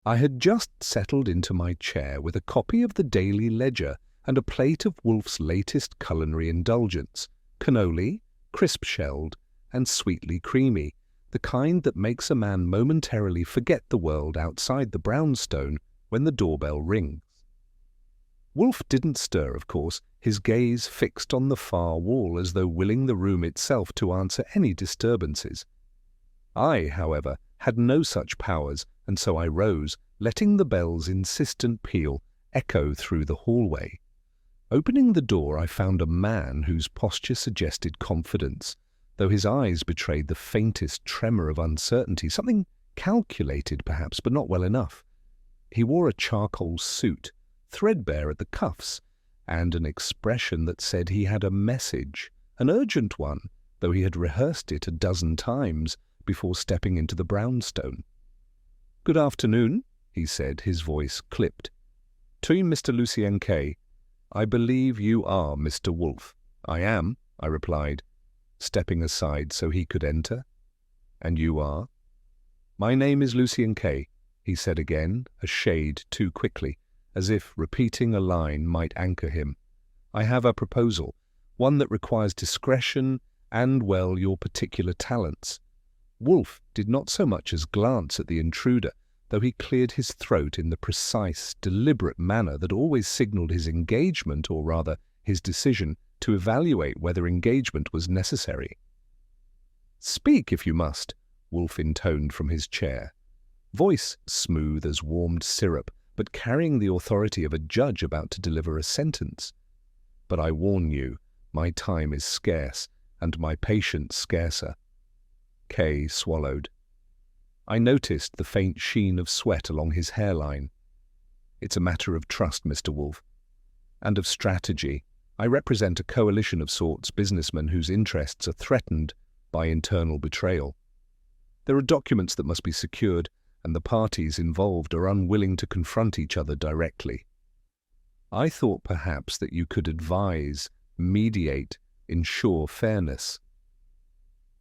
I had just settled into my chair with a copy of the Daily Ledger and a plate of Wolfe's latest culinary indulgence, cannoli, crisp-shelled and sweetly creamy, the kind that makes a man momentarily forget the world outside the brownstone when the doorbell rings. Wolfe didn't stir, of course, his gaze fixed on the far wall as though willing the room itself to answer any disturbances. I, however, had no such powers, and so I rose, letting the bell's insistent peal echo through the hallway. Opening the door, I found a man whose posture suggested confidence, though his eyes betrayed the faintest tremor of uncertainty, something calculated perhaps, but not well enough. He wore a charcoal suit, threadbare at the cuffs, and an expression that said he had a message, an urgent one, though he had rehearsed it a dozen times before stepping into the brownstone. "Good afternoon," he said, his voice clipped. "To Mr. Lucien K. I believe you are Mr. Wolfe." "I am," I replied, stepping aside so he could enter. "And you are?" "My name is Lucien K," he said again, a shade too quickly, as if repeating a line might anchor him. "I have a proposal, one that requires discretion and, well, your particular talents." Wolfe did not so much as glance at the intruder, though he cleared his throat in the precise, deliberate manner that always signalled his engagement, or rather his decision to evaluate whether engagement was necessary. "Speak if you must," Wolfe intoned from his chair, voice smooth as warmed syrup, but carrying the authority of a judge about to deliver a sentence. "But I warn you, my time is scarce, and my patience scarcer." Kay swallowed. I noticed the faint sheen of sweat along his hairline. "It's a matter of trust, Mr. Wolfe, and of strategy. I represent a coalition of sorts, businessmen whose interests are threatened by internal betrayal. There are documents that must be secured, and the parties involved are unwilling to confront each other directly. I thought perhaps that you could advise, mediate, ensure fairness."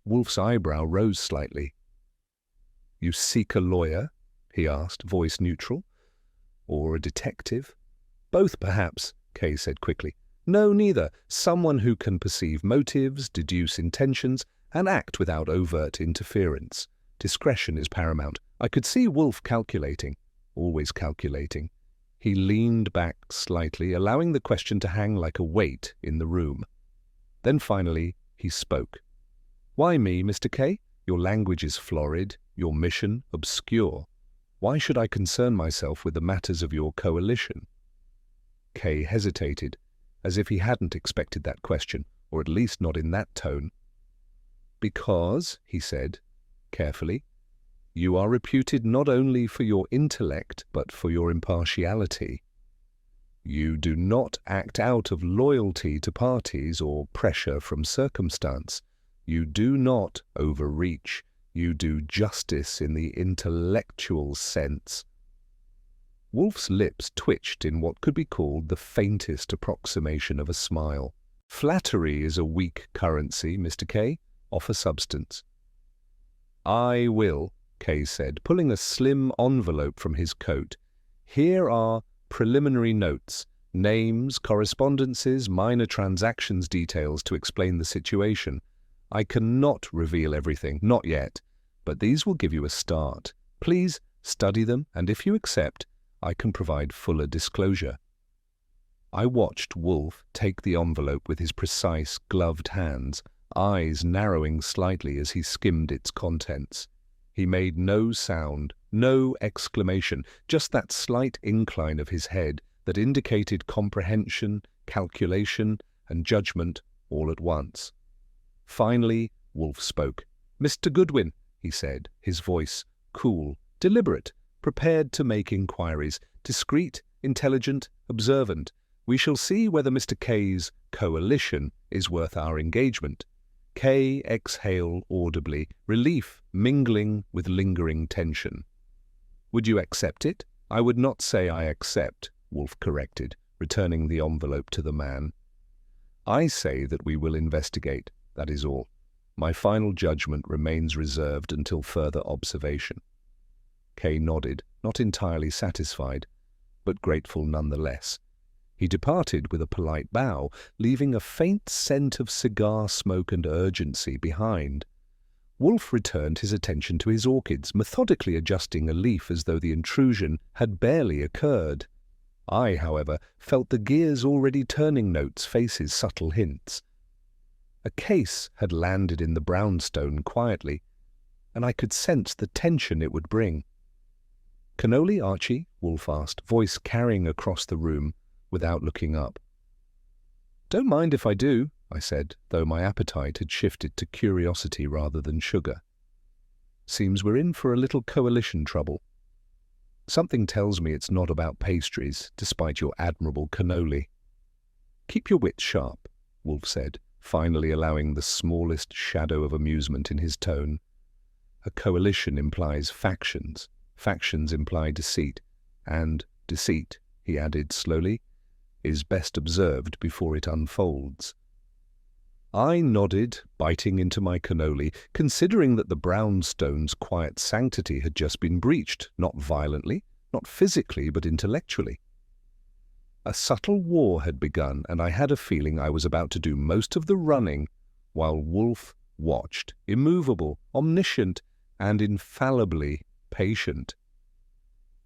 Wolfe's eyebrow rose slightly. "You seek a lawyer?" he asked, voice neutral. "Or a detective?" "Both, perhaps," Kay said quickly. "No, neither. Someone who can perceive motives, deduce intentions, and act without overt interference. Discretion is paramount." I could see Wolfe calculating, always calculating. He leaned back slightly, allowing the question to hang like a weight in the room. Then finally he spoke. "Why me, Mr. Kay? Your language is florid, your mission obscure. Why should I concern myself with the matters of your coalition?" Kay hesitated, as if he hadn't expected that question, or at least not in that tone. "Because," he said, carefully, "you are reputed not only for your intellect, but for your impartiality. You do not act out of loyalty to parties or pressure from circumstance. You do not overreach. You do justice in the intellectual sense." Wolfe's lips twitched in what could be called the faintest approximation of a smile. "Flattery is a weak currency, Mr. Kay. Offer substance." "I will," Kay said, pulling a slim envelope from his coat. "Here are preliminary notes, names, correspondences, minor transactions details to explain the situation. I cannot reveal everything, not yet, but these will give you a start. Please study them, and if you accept, I can provide fuller disclosure." I watched Wolfe take the envelope with his precise, gloved hands, eyes narrowing slightly as he skimmed its contents. He made no sound, no exclamation, just that slight incline of his head that indicated comprehension, calculation, and judgment all at once. Finally, Wolfe spoke. "Mr. Goodwin," he said, his voice cool, deliberate, prepared to make inquiries, discreet, intelligent, observant. "We shall see whether Mr. Kay's coalition is worth our engagement." Kay exhaled audibly, relief mingling with lingering tension. "Would you accept it?" "I would not say I accept," Wolfe corrected, returning the envelope to the man. "I say that we will investigate. That is all. My final judgment remains reserved until further observation." Kay nodded, not entirely satisfied, but grateful nonetheless. He departed with a polite bow, leaving a faint scent of cigar smoke and urgency behind. Wolfe returned his attention to his orchids, methodically adjusting a leaf as though the intrusion had barely occurred. I, however, felt the gears already turning, notes, faces, subtle hints. A case had landed in the brownstone quietly, and I could sense the tension it would bring. "Cannoli, Archie?" Wolfe asked, voice carrying across the room, without looking up. "Don't mind if I do," I said, though my appetite had shifted to curiosity rather than sugar. "Seems we're in for a little coalition trouble. Something tells me it's not about pastries, despite your admirable cannoli." "Keep your wits sharp," Wolfe said, finally allowing the smallest shadow of amusement in his tone. "A coalition implies factions. Factions imply deceit. And deceit," he added slowly, "is best observed before it unfolds." I nodded, biting into my cannoli, considering that the brownstone's quiet sanctity had just been breached, not violently, not physically, but intellectually. A subtle war had begun, and I had a feeling I was about to do most of the running, while Wolfe watched, immovable, omniscient, and infallibly patient.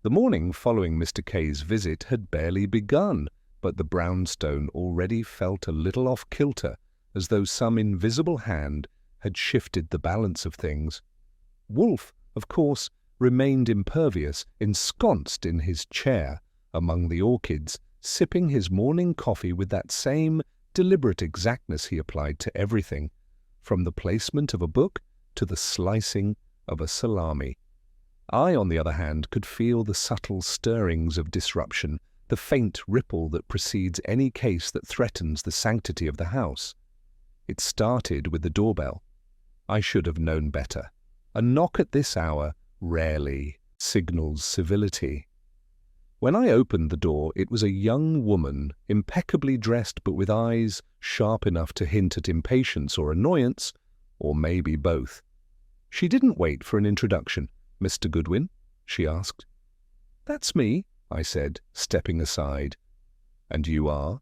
The morning following Mr. Kay's visit had barely begun, but the brownstone already felt a little off-kilter, as though some invisible hand had shifted the balance of things. Wolfe, of course, remained impervious, ensconced in his chair among the orchids, sipping his morning coffee with that same deliberate exactness he applied to everything, from the placement of a book to the slicing of a salami. I, on the other hand, could feel the subtle stirrings of disruption, the faint ripple that precedes any case that threatens the sanctity of the house. It started with the doorbell. I should have known better. A knock at this hour rarely signals civility. When I opened the door, it was a young woman, impeccably dressed but with eyes sharp enough to hint at impatience or annoyance, or maybe both. She didn't wait for an introduction. "Mr. Goodwin?" she asked. "That's me," I said, stepping aside. "And you are?"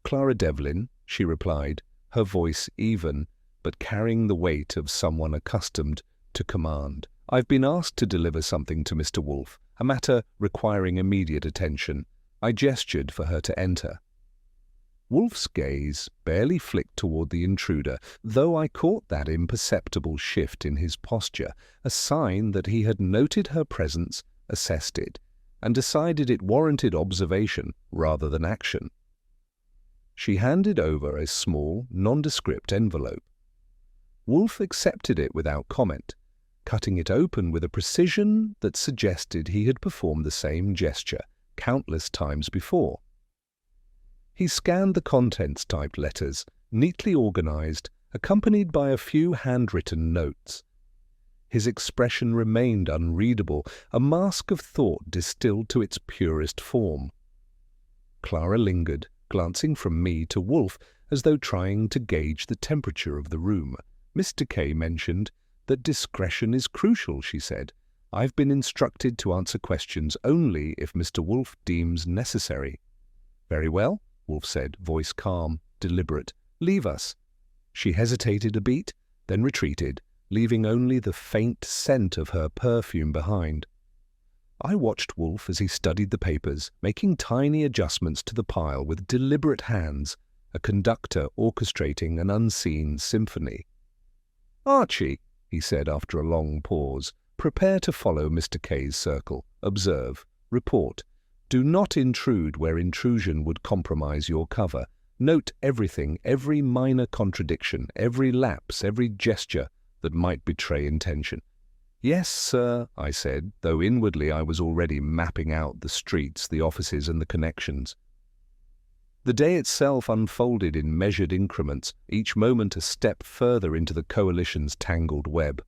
"Clara Devlin," she replied, her voice even, but carrying the weight of someone accustomed to command. "I've been asked to deliver something to Mr. Wolfe, a matter requiring immediate attention." I gestured for her to enter. Wolfe's gaze barely flicked toward the intruder, though I caught that imperceptible shift in his posture, a sign that he had noted her presence, assessed it, and decided it warranted observation rather than action. She handed over a small, nondescript envelope. Wolfe accepted it without comment, cutting it open with a precision that suggested he had performed the same gesture countless times before. He scanned the contents, typed letters, neatly organized, accompanied by a few handwritten notes. His expression remained unreadable, a mask of thought distilled to its purest form. Clara lingered, glancing from me to Wolfe as though trying to gauge the temperature of the room. "Mr. Kay mentioned that discretion is crucial," she said. "I've been instructed to answer questions only if Mr. Wolfe deems necessary." "Very well," Wolfe said, voice calm, deliberate. "Leave us." She hesitated a beat, then retreated, leaving only the faint scent of her perfume behind. I watched Wolfe as he studied the papers, making tiny adjustments to the pile with deliberate hands, a conductor orchestrating an unseen symphony. "Archie," he said after a long pause, "prepare to follow Mr. Kay's circle. Observe. Report. Do not intrude where intrusion would compromise your cover. Note everything, every minor contradiction, every lapse, every gesture that might betray intention." "Yes, sir," I said, though inwardly I was already mapping out the streets, the offices, and the connections. The day itself unfolded in measured increments, each moment a step further into the coalition's tangled web.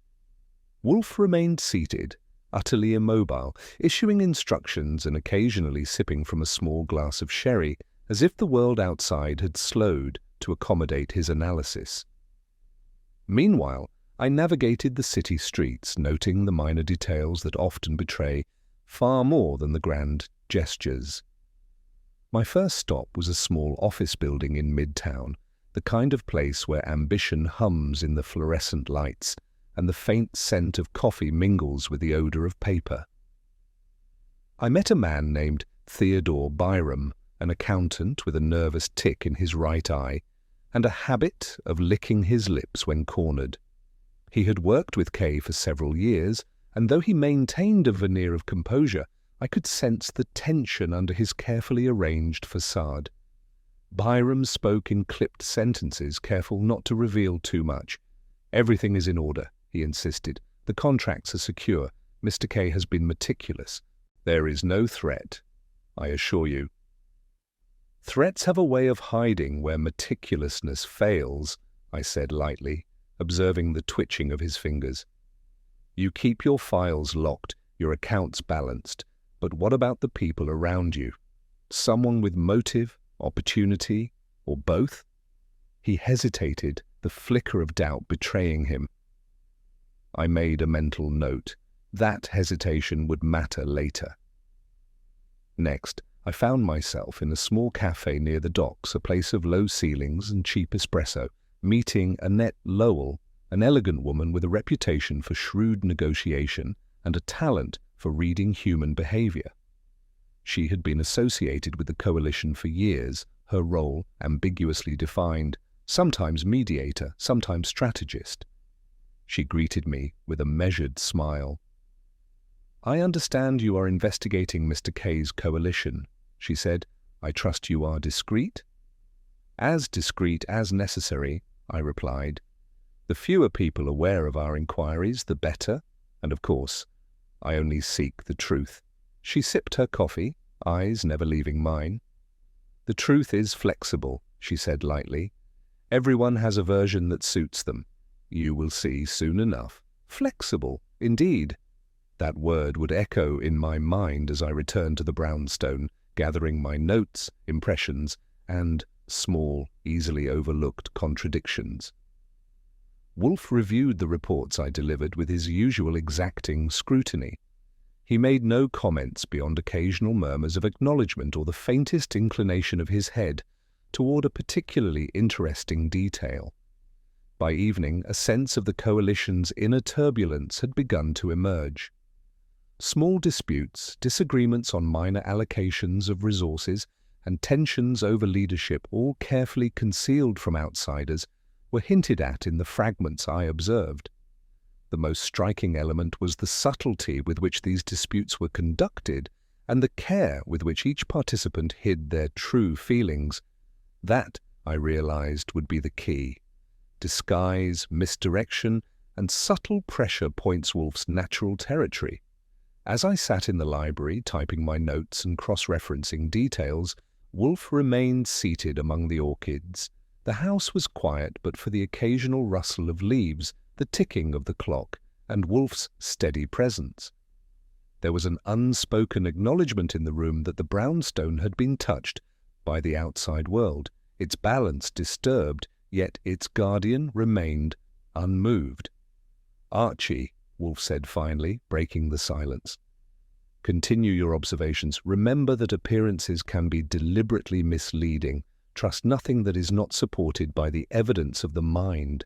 Wolfe remained seated, utterly immobile, issuing instructions and occasionally sipping from a small glass of sherry, as if the world outside had slowed to accommodate his analysis. Meanwhile, I navigated the city streets, noting the minor details that often betray far more than the grand gestures. My first stop was a small office building in Midtown, the kind of place where ambition hums in the fluorescent lights and the faint scent of coffee mingles with the odor of paper. I met a man named Theodore Byram, an accountant with a nervous tick in his right eye and a habit of licking his lips when cornered. He had worked with Kay for several years, and though he maintained a veneer of composure, I could sense the tension under his carefully arranged facade. Byram spoke in clipped sentences, careful not to reveal too much. "Everything is in order," he insisted. "The contracts are secure. Mr. Kay has been meticulous. There is no threat, I assure you." "Threats have a way of hiding where meticulousness fails," I said lightly, observing the twitching of his fingers. "You keep your files locked, your accounts balanced, but what about the people around you? Someone with motive, opportunity, or both?" He hesitated, the flicker of doubt betraying him. I made a mental note. That hesitation would matter later. Next, I found myself in a small cafe near the docks, a place of low ceilings and cheap espresso, meeting Annette Lowell, an elegant woman with a reputation for shrewd negotiation and a talent for reading human behavior. She had been associated with the coalition for years, her role ambiguously defined, sometimes mediator, sometimes strategist. She greeted me with a measured smile. "I understand you are investigating Mr. Kay's coalition," she said. "I trust you are discreet?" "As discreet as necessary," I replied. "The fewer people aware of our inquiries, the better, and of course, I only seek the truth." She sipped her coffee, eyes never leaving mine. "The truth is flexible," she said lightly. "Everyone has a version that suits them. You will see soon enough." Flexible, indeed. That word would echo in my mind as I returned to the brownstone, gathering my notes, impressions, and small, easily overlooked contradictions. Wolfe reviewed the reports I delivered with his usual exacting scrutiny. He made no comments beyond occasional murmurs of acknowledgement or the faintest inclination of his head toward a particularly interesting detail. By evening, a sense of the coalition's inner turbulence had begun to emerge. Small disputes, disagreements on minor allocations of resources, and tensions over leadership, all carefully concealed from outsiders, were hinted at in the fragments I observed. The most striking element was the subtlety with which these disputes were conducted and the care with which each participant hid their true feelings. That, I realized, would be the key. Disguise, misdirection, and subtle pressure points Wolfe's natural territory. As I sat in the library, typing my notes and cross-referencing details, Wolfe remained seated among the orchids. The house was quiet but for the occasional rustle of leaves, the ticking of the clock, and Wolfe's steady presence. There was an unspoken acknowledgement in the room that the brownstone had been touched by the outside world, its balance disturbed, yet its guardian remained unmoved. "Archie," Wolfe said finally, breaking the silence. "Continue your observations. Remember that appearances can be deliberately misleading. Trust nothing that is not supported by the evidence of the mind."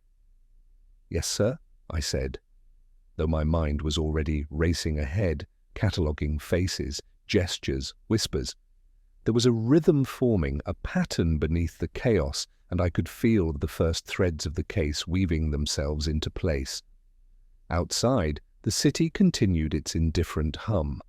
"Yes, sir," I said, though my mind was already racing ahead, cataloguing faces, gestures, whispers. There was a rhythm forming, a pattern beneath the chaos, and I could feel the first threads of the case weaving themselves into place. Outside, the city continued its indifferent hum.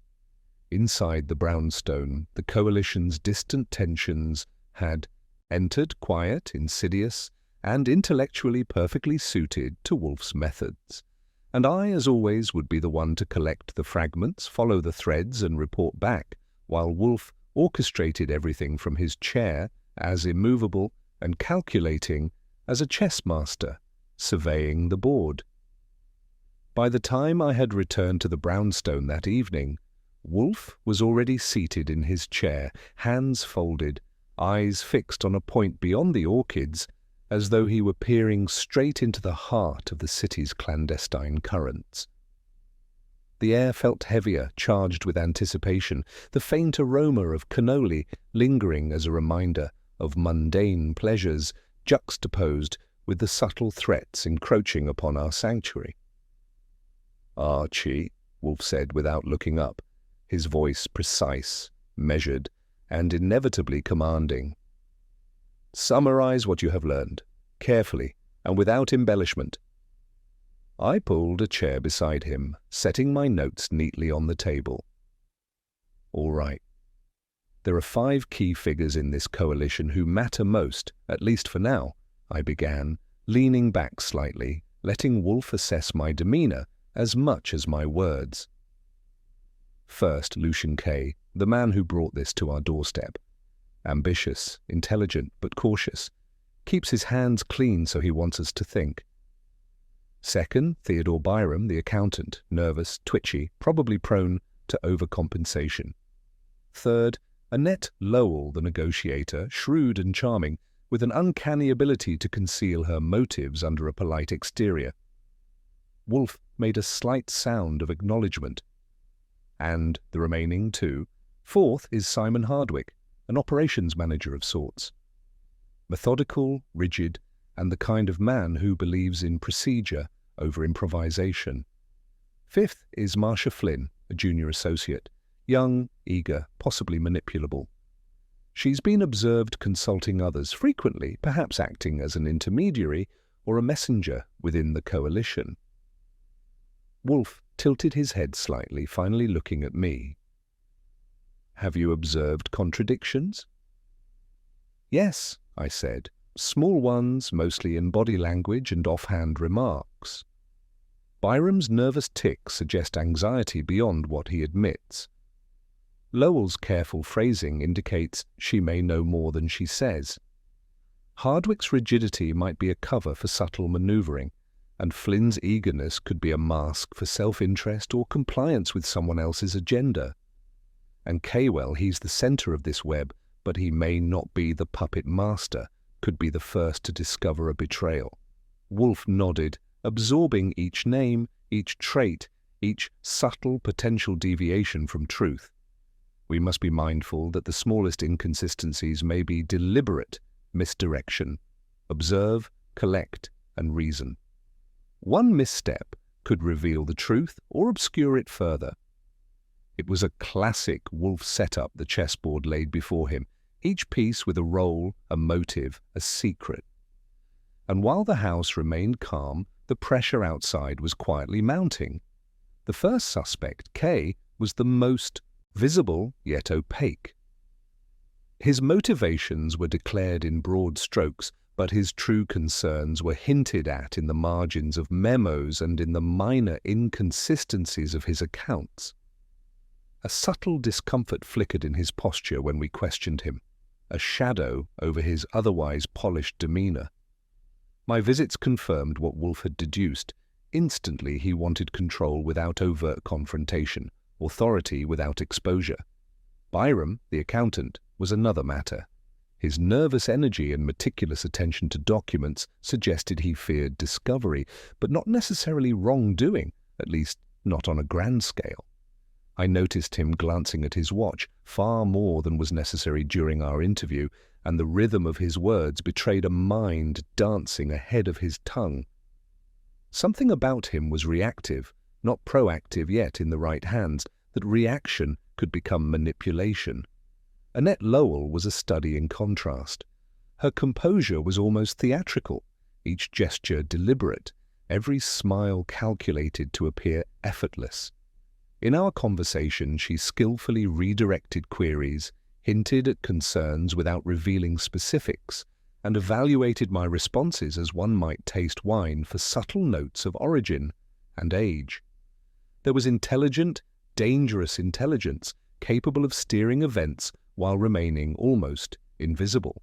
Inside the brownstone, the coalition's distant tensions had entered, quiet, insidious, and intellectually perfectly suited to Wolfe's methods. And I, as always, would be the one to collect the fragments, follow the threads, and report back, while Wolfe orchestrated everything from his chair, as immovable and calculating as a chess master, surveying the board. By the time I had returned to the brownstone that evening, Wolfe was already seated in his chair, hands folded, eyes fixed on a point beyond the orchids, as though he were peering straight into the heart of the city's clandestine currents. The air felt heavier, charged with anticipation, the faint aroma of cannoli lingering as a reminder of mundane pleasures juxtaposed with the subtle threats encroaching upon our sanctuary. "Archie," Wolfe said without looking up, his voice precise, measured, and inevitably commanding. "Summarize what you have learned, carefully and without embellishment." I pulled a chair beside him, setting my notes neatly on the table. "All right. There are 5 key figures in this coalition who matter most, at least for now," I began, leaning back slightly, letting Wolfe assess my demeanor as much as my words. First, Lucian K., the man who brought this to our doorstep. Ambitious, intelligent, but cautious. Keeps his hands clean, so he wants us to think. Second, Theodore Byram, the accountant, nervous, twitchy, probably prone to overcompensation. Third, Annette Lowell, the negotiator, shrewd and charming, with an uncanny ability to conceal her motives under a polite exterior. Wolfe made a slight sound of acknowledgement. And the remaining 2. Fourth is Simon Hardwick, an operations manager of sorts. Methodical, rigid, and the kind of man who believes in procedure over improvisation. Fifth is Marcia Flynn, a junior associate, young, eager, possibly manipulable. She's been observed consulting others frequently, perhaps acting as an intermediary or a messenger within the coalition. Wolfe tilted his head slightly, finally looking at me. "Have you observed contradictions?" "Yes," I said. "Small ones, mostly in body language and offhand remarks. Byram's nervous tics suggest anxiety beyond what he admits. Lowell's careful phrasing indicates she may know more than she says. Hardwick's rigidity might be a cover for subtle maneuvering, and Flynn's eagerness could be a mask for self-interest or compliance with someone else's agenda. And Kaywell, he's the center of this web, but he may not be the puppet master, could be the first to discover a betrayal." Wolfe nodded, absorbing each name, each trait, each subtle potential deviation from truth. We must be mindful that the smallest inconsistencies may be deliberate misdirection. Observe, collect, and reason. One misstep could reveal the truth or obscure it further. It was a classic Wolfe setup the chessboard laid before him, each piece with a role, a motive, a secret. And while the house remained calm, the pressure outside was quietly mounting. The first suspect, K, was the most visible yet opaque. His motivations were declared in broad strokes, but his true concerns were hinted at in the margins of memos and in the minor inconsistencies of his accounts. A subtle discomfort flickered in his posture when we questioned him, a shadow over his otherwise polished demeanor. My visits confirmed what Wolfe had deduced. Instantly he wanted control without overt confrontation, authority without exposure. Byram, the accountant, was another matter. His nervous energy and meticulous attention to documents suggested he feared discovery, but not necessarily wrongdoing, at least not on a grand scale. I noticed him glancing at his watch far more than was necessary during our interview, and the rhythm of his words betrayed a mind dancing ahead of his tongue. Something about him was reactive, not proactive yet in the right hands, that reaction could become manipulation. Annette Lowell was a study in contrast. Her composure was almost theatrical, each gesture deliberate, every smile calculated to appear effortless. In our conversation, she skillfully redirected queries, hinted at concerns without revealing specifics, and evaluated my responses as one might taste wine for subtle notes of origin and age. There was intelligent, dangerous intelligence, capable of steering events while remaining almost invisible.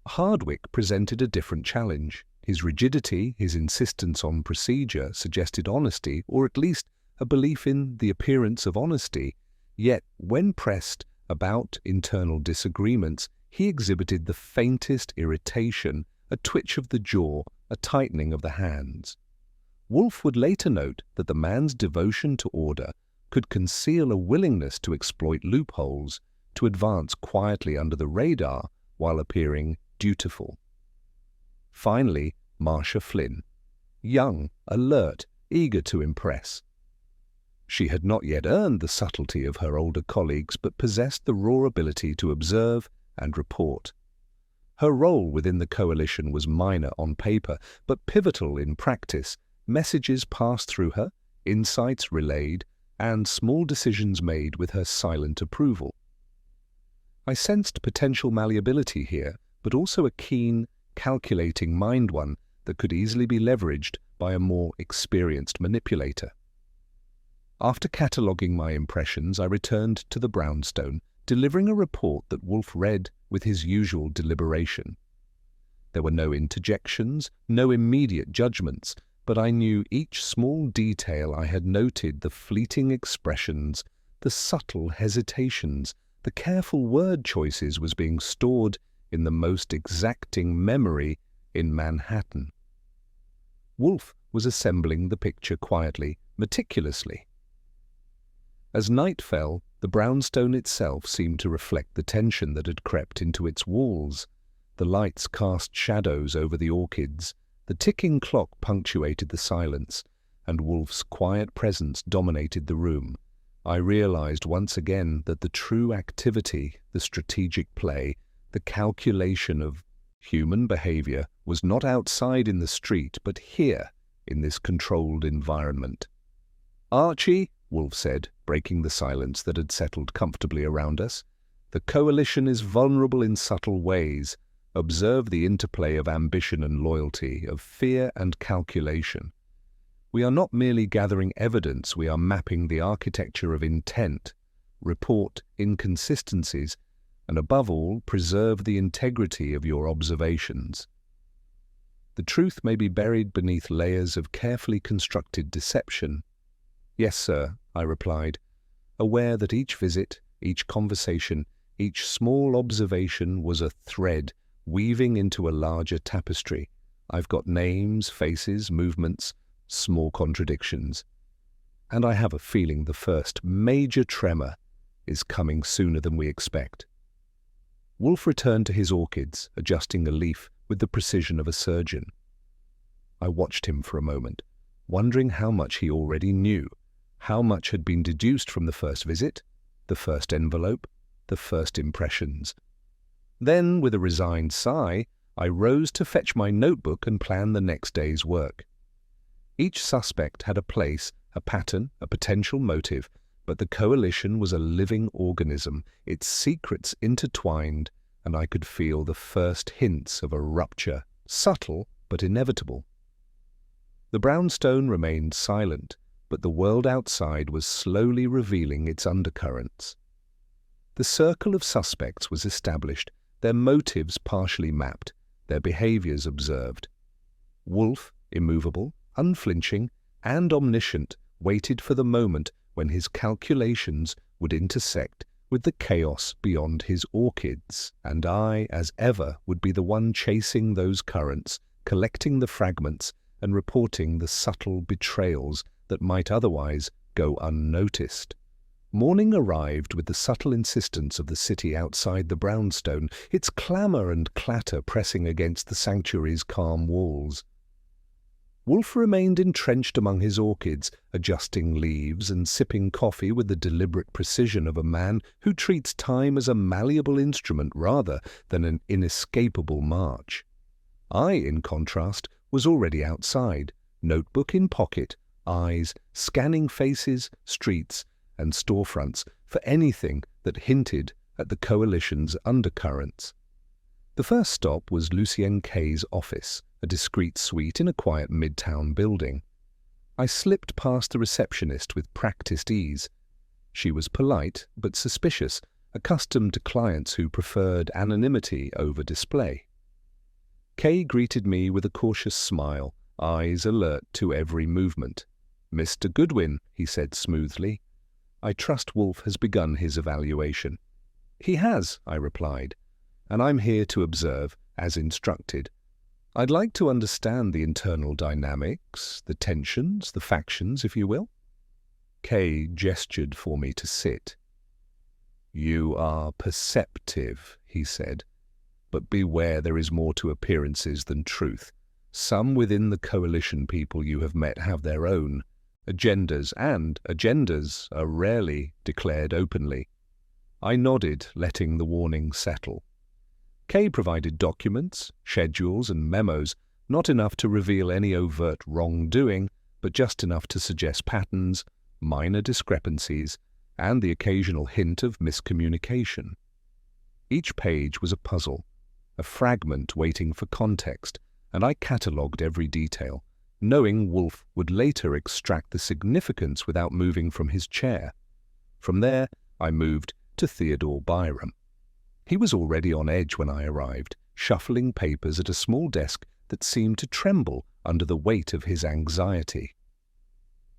Hardwick presented a different challenge. His rigidity, his insistence on procedure, suggested honesty, or at least a belief in the appearance of honesty, yet when pressed about internal disagreements, he exhibited the faintest irritation, a twitch of the jaw, a tightening of the hands. Wolfe would later note that the man's devotion to order could conceal a willingness to exploit loopholes, to advance quietly under the radar while appearing dutiful. Finally, Marcia Flynn, young, alert, eager to impress. She had not yet earned the subtlety of her older colleagues, but possessed the raw ability to observe and report. Her role within the coalition was minor on paper, but pivotal in practice. Messages passed through her, insights relayed, and small decisions made with her silent approval. I sensed potential malleability here, but also a keen, calculating mind, one that could easily be leveraged by a more experienced manipulator. After cataloguing my impressions, I returned to the brownstone, delivering a report that Wolfe read with his usual deliberation. There were no interjections, no immediate judgments, but I knew each small detail. I had noted the fleeting expressions, the subtle hesitations, the careful word choices was being stored in the most exacting memory in Manhattan. Wolfe was assembling the picture quietly, meticulously. As night fell, the brownstone itself seemed to reflect the tension that had crept into its walls. The lights cast shadows over the orchids, the ticking clock punctuated the silence, and Wolfe's quiet presence dominated the room. I realized once again that the true activity, the strategic play, the calculation of human behavior was not outside in the street, but here, in this controlled environment. "Archie," Wolfe said, breaking the silence that had settled comfortably around us, "the coalition is vulnerable in subtle ways. Observe the interplay of ambition and loyalty, of fear and calculation. We are not merely gathering evidence, we are mapping the architecture of intent. Report inconsistencies, and above all, preserve the integrity of your observations. The truth may be buried beneath layers of carefully constructed deception." "Yes, sir," I replied, aware that each visit, each conversation, each small observation was a thread weaving into a larger tapestry. "I've got names, faces, movements, small contradictions. And I have a feeling the first major tremor is coming sooner than we expect." Wolfe returned to his orchids, adjusting a leaf with the precision of a surgeon. I watched him for a moment, wondering how much he already knew, how much had been deduced from the first visit, the first envelope, the first impressions. Then, with a resigned sigh, I rose to fetch my notebook and plan the next day's work. Each suspect had a place, a pattern, a potential motive, but the coalition was a living organism, its secrets intertwined, and I could feel the first hints of a rupture, subtle but inevitable. The brownstone remained silent, but the world outside was slowly revealing its undercurrents. The circle of suspects was established, their motives partially mapped, their behaviors observed. Wolfe, immovable, unflinching, and omniscient, waited for the moment when his calculations would intersect with the chaos beyond his orchids, and I, as ever, would be the one chasing those currents, collecting the fragments, and reporting the subtle betrayals that might otherwise go unnoticed. Morning arrived with the subtle insistence of the city outside the brownstone, its clamour and clatter pressing against the sanctuary's calm walls. Wolfe remained entrenched among his orchids, adjusting leaves and sipping coffee with the deliberate precision of a man who treats time as a malleable instrument rather than an inescapable march. I, in contrast, was already outside, notebook in pocket, eyes scanning faces, streets, and storefronts for anything that hinted at the coalition's undercurrents. The first stop was Lucien Kay's office, a discreet suite in a quiet midtown building. I slipped past the receptionist with practiced ease. She was polite but suspicious, accustomed to clients who preferred anonymity over display. Kay greeted me with a cautious smile, eyes alert to every movement. "Mr. Goodwin," he said smoothly. "I trust Wolfe has begun his evaluation." "He has," I replied, "and I'm here to observe, as instructed." I'd like to understand the internal dynamics, the tensions, the factions, if you will. Kay gestured for me to sit. You are perceptive, he said, but beware, there is more to appearances than truth. Some within the coalition people you have met have their own agendas, and agendas are rarely declared openly. I nodded, letting the warning settle. Kay provided documents, schedules, and memos, not enough to reveal any overt wrongdoing, but just enough to suggest patterns, minor discrepancies, and the occasional hint of miscommunication. Each page was a puzzle, a fragment waiting for context, and I catalogued every detail, knowing Wolfe would later extract the significance without moving from his chair. From there, I moved to Theodore Byram. He was already on edge when I arrived, shuffling papers at a small desk that seemed to tremble under the weight of his anxiety.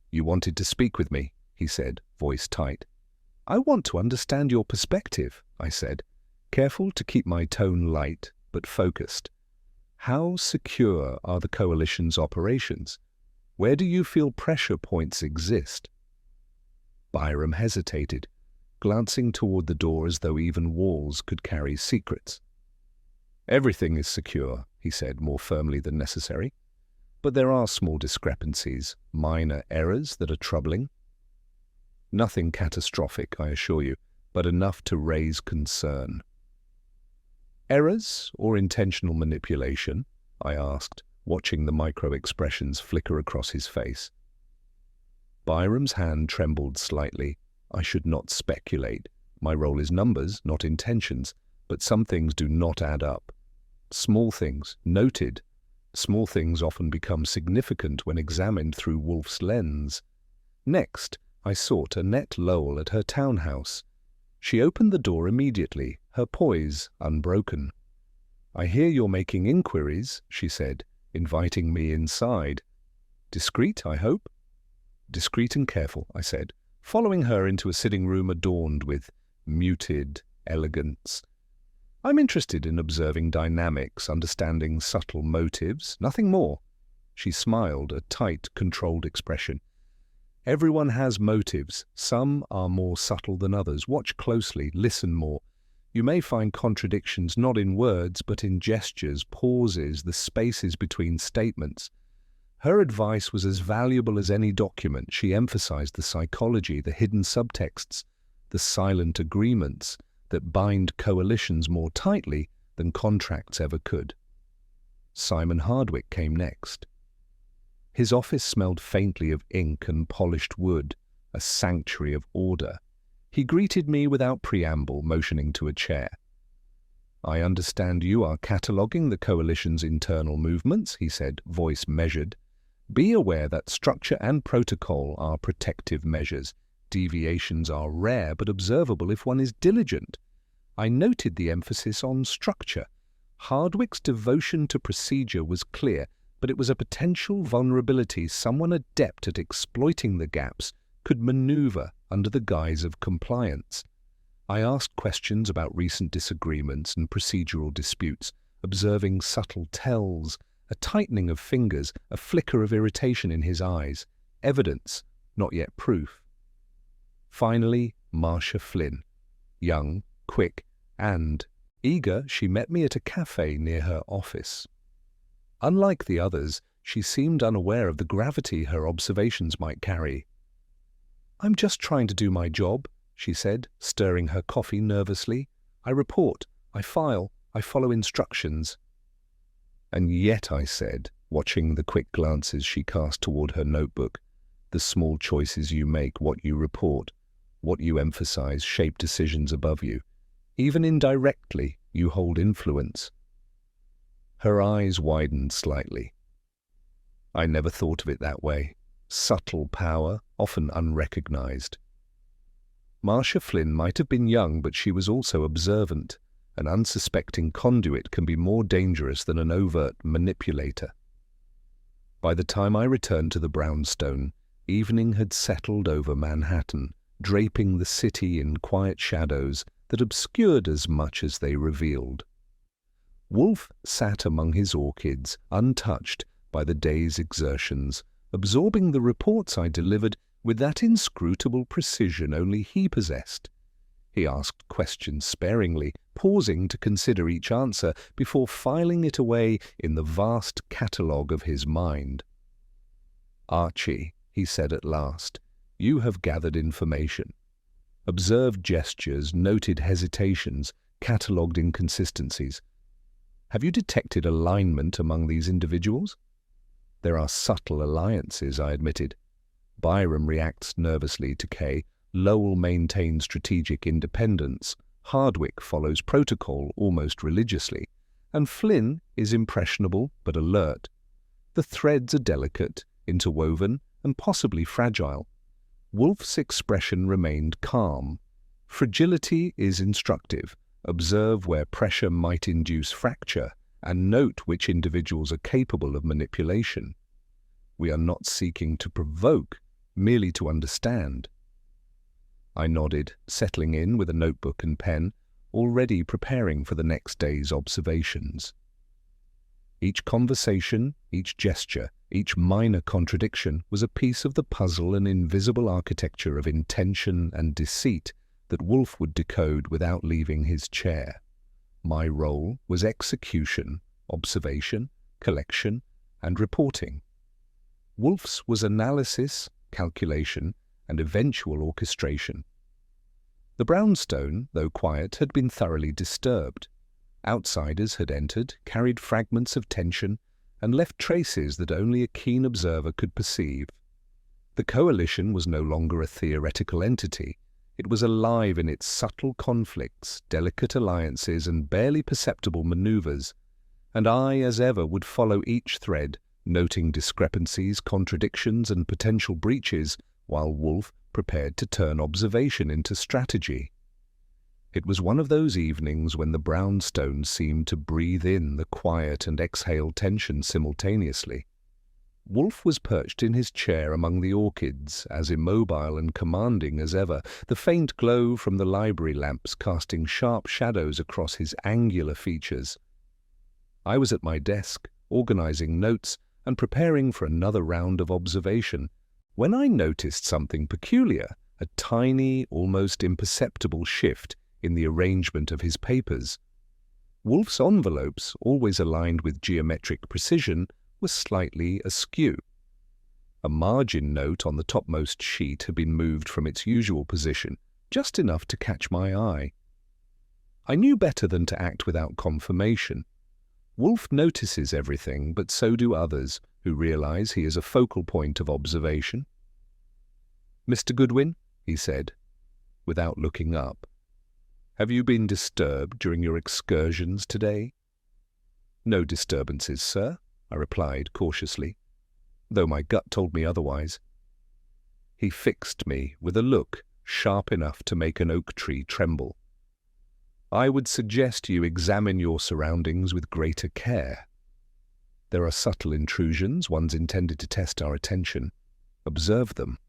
You wanted to speak with me, he said, voice tight. I want to understand your perspective, I said, careful to keep my tone light but focused. How secure are the coalition's operations? Where do you feel pressure points exist? Byram hesitated, glancing toward the door as though even walls could carry secrets. Everything is secure, he said, more firmly than necessary. But there are small discrepancies, minor errors that are troubling. Nothing catastrophic, I assure you, but enough to raise concern. Errors or intentional manipulation? I asked, watching the micro-expressions flicker across his face. Byram's hand trembled slightly. I should not speculate. My role is numbers, not intentions, but some things do not add up. Small things, noted. Small things often become significant when examined through Wolfe's lens. Next, I sought Annette Lowell at her townhouse. She opened the door immediately, her poise unbroken. I hear you're making inquiries, she said, inviting me inside. Discreet, I hope? Discreet and careful, I said, following her into a sitting room adorned with muted elegance. I'm interested in observing dynamics, understanding subtle motives, nothing more. She smiled, a tight, controlled expression. Everyone has motives. Some are more subtle than others. Watch closely, listen more. You may find contradictions not in words, but in gestures, pauses, the spaces between statements. Her advice was as valuable as any document. She emphasized the psychology, the hidden subtexts, the silent agreements that bind coalitions more tightly than contracts ever could. Simon Hardwick came next. His office smelled faintly of ink and polished wood, a sanctuary of order. He greeted me without preamble, motioning to a chair. I understand you are cataloguing the coalition's internal movements, he said, voice measured. Be aware that structure and protocol are protective measures. Deviations are rare but observable if one is diligent. I noted the emphasis on structure. Hardwick's devotion to procedure was clear, but it was a potential vulnerability someone adept at exploiting the gaps could maneuver under the guise of compliance. I asked questions about recent disagreements and procedural disputes, observing subtle tells, a tightening of fingers, a flicker of irritation in his eyes, evidence, not yet proof. Finally, Marcia Flynn. Young, quick, and eager, she met me at a cafe near her office. Unlike the others, she seemed unaware of the gravity her observations might carry. I'm just trying to do my job, she said, stirring her coffee nervously. I report, I file, I follow instructions. And yet, I said, watching the quick glances she cast toward her notebook, the small choices you make, what you report, what you emphasize, shape decisions above you. Even indirectly, you hold influence. Her eyes widened slightly. I never thought of it that way. Subtle power, often unrecognized. Marcia Flynn might have been young, but she was also observant. An unsuspecting conduit can be more dangerous than an overt manipulator. By the time I returned to the brownstone, evening had settled over Manhattan, draping the city in quiet shadows that obscured as much as they revealed. Wolfe sat among his orchids, untouched by the day's exertions, absorbing the reports I delivered with that inscrutable precision only he possessed. He asked questions sparingly, pausing to consider each answer before filing it away in the vast catalogue of his mind. "Archie," he said at last, "you have gathered information, observed gestures, noted hesitations, catalogued inconsistencies. Have you detected alignment among these individuals?" "There are subtle alliances," I admitted. "Byram reacts nervously to Kay, Lowell maintains strategic independence, Hardwick follows protocol almost religiously, and Flynn is impressionable but alert. The threads are delicate, interwoven, and possibly fragile." Wolfe's expression remained calm. "Fragility is instructive. Observe where pressure might induce fracture, and note which individuals are capable of manipulation. We are not seeking to provoke, merely to understand." I nodded, settling in with a notebook and pen, already preparing for the next day's observations. Each conversation, each gesture, each minor contradiction was a piece of the puzzle and invisible architecture of intention and deceit that Wolfe would decode without leaving his chair. My role was execution, observation, collection, and reporting. Wolfe's was analysis, calculation, and eventual orchestration. The brownstone, though quiet, had been thoroughly disturbed. Outsiders had entered, carried fragments of tension, and left traces that only a keen observer could perceive. The coalition was no longer a theoretical entity. It was alive in its subtle conflicts, delicate alliances, and barely perceptible maneuvers, and I, as ever, would follow each thread, noting discrepancies, contradictions, and potential breaches, while Wolfe prepared to turn observation into strategy. It was one of those evenings when the brownstone seemed to breathe in the quiet and exhale tension simultaneously. Wolfe was perched in his chair among the orchids, as immobile and commanding as ever, the faint glow from the library lamps casting sharp shadows across his angular features. I was at my desk, organizing notes and preparing for another round of observation, when I noticed something peculiar, a tiny, almost imperceptible shift in the arrangement of his papers. Wolfe's envelopes, always aligned with geometric precision, were slightly askew. A margin note on the topmost sheet had been moved from its usual position, just enough to catch my eye. I knew better than to act without confirmation. Wolfe notices everything, but so do others, who realize he is a focal point of observation. "Mr. Goodwin," he said, without looking up, "have you been disturbed during your excursions today?" "No disturbances, sir," I replied cautiously, though my gut told me otherwise. He fixed me with a look sharp enough to make an oak tree tremble. "I would suggest you examine your surroundings with greater care. There are subtle intrusions, ones intended to test our attention. Observe them."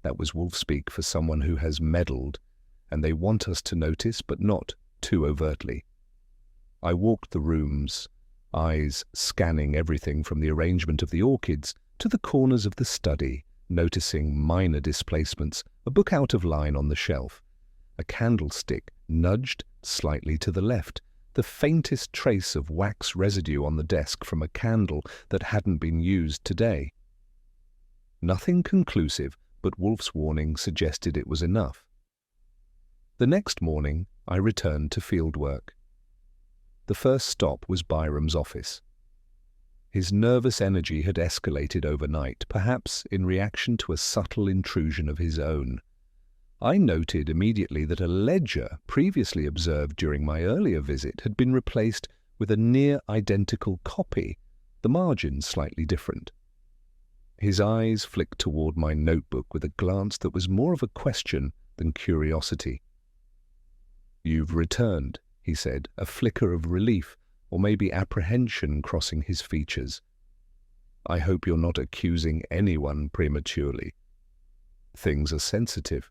That was Wolfe speak for someone who has meddled, and they want us to notice, but not too overtly. I walked the rooms, eyes scanning everything from the arrangement of the orchids to the corners of the study, noticing minor displacements, a book out of line on the shelf, a candlestick nudged slightly to the left, the faintest trace of wax residue on the desk from a candle that hadn't been used today. Nothing conclusive, but Wolfe's warning suggested it was enough. The next morning, I returned to fieldwork. The first stop was Byram's office. His nervous energy had escalated overnight, perhaps in reaction to a subtle intrusion of his own. I noted immediately that a ledger previously observed during my earlier visit had been replaced with a near-identical copy, the margins slightly different. His eyes flicked toward my notebook with a glance that was more of a question than curiosity. "You've returned," he said, a flicker of relief or maybe apprehension crossing his features. "I hope you're not accusing anyone prematurely. Things are sensitive."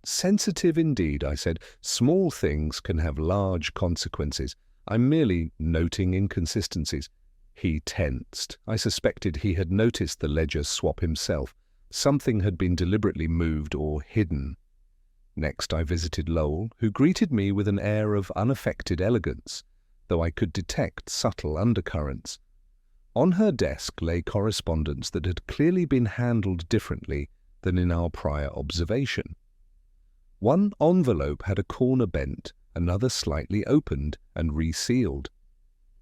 "Sensitive indeed," I said. "Small things can have large consequences. I'm merely noting inconsistencies." He tensed. I suspected he had noticed the ledger swap himself. Something had been deliberately moved or hidden. Next I visited Lowell, who greeted me with an air of unaffected elegance, though I could detect subtle undercurrents. On her desk lay correspondence that had clearly been handled differently than in our prior observation. One envelope had a corner bent, another slightly opened and resealed.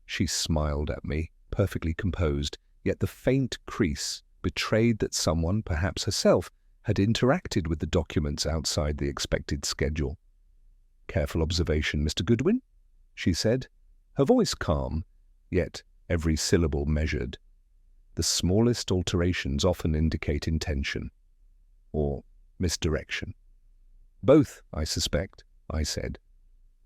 She smiled at me, perfectly composed, yet the faint crease betrayed that someone, perhaps herself, had interacted with the documents outside the expected schedule. "Careful observation, Mr. Goodwin," she said, her voice calm, yet every syllable measured. The smallest alterations often indicate intention or misdirection. "Both, I suspect," I said.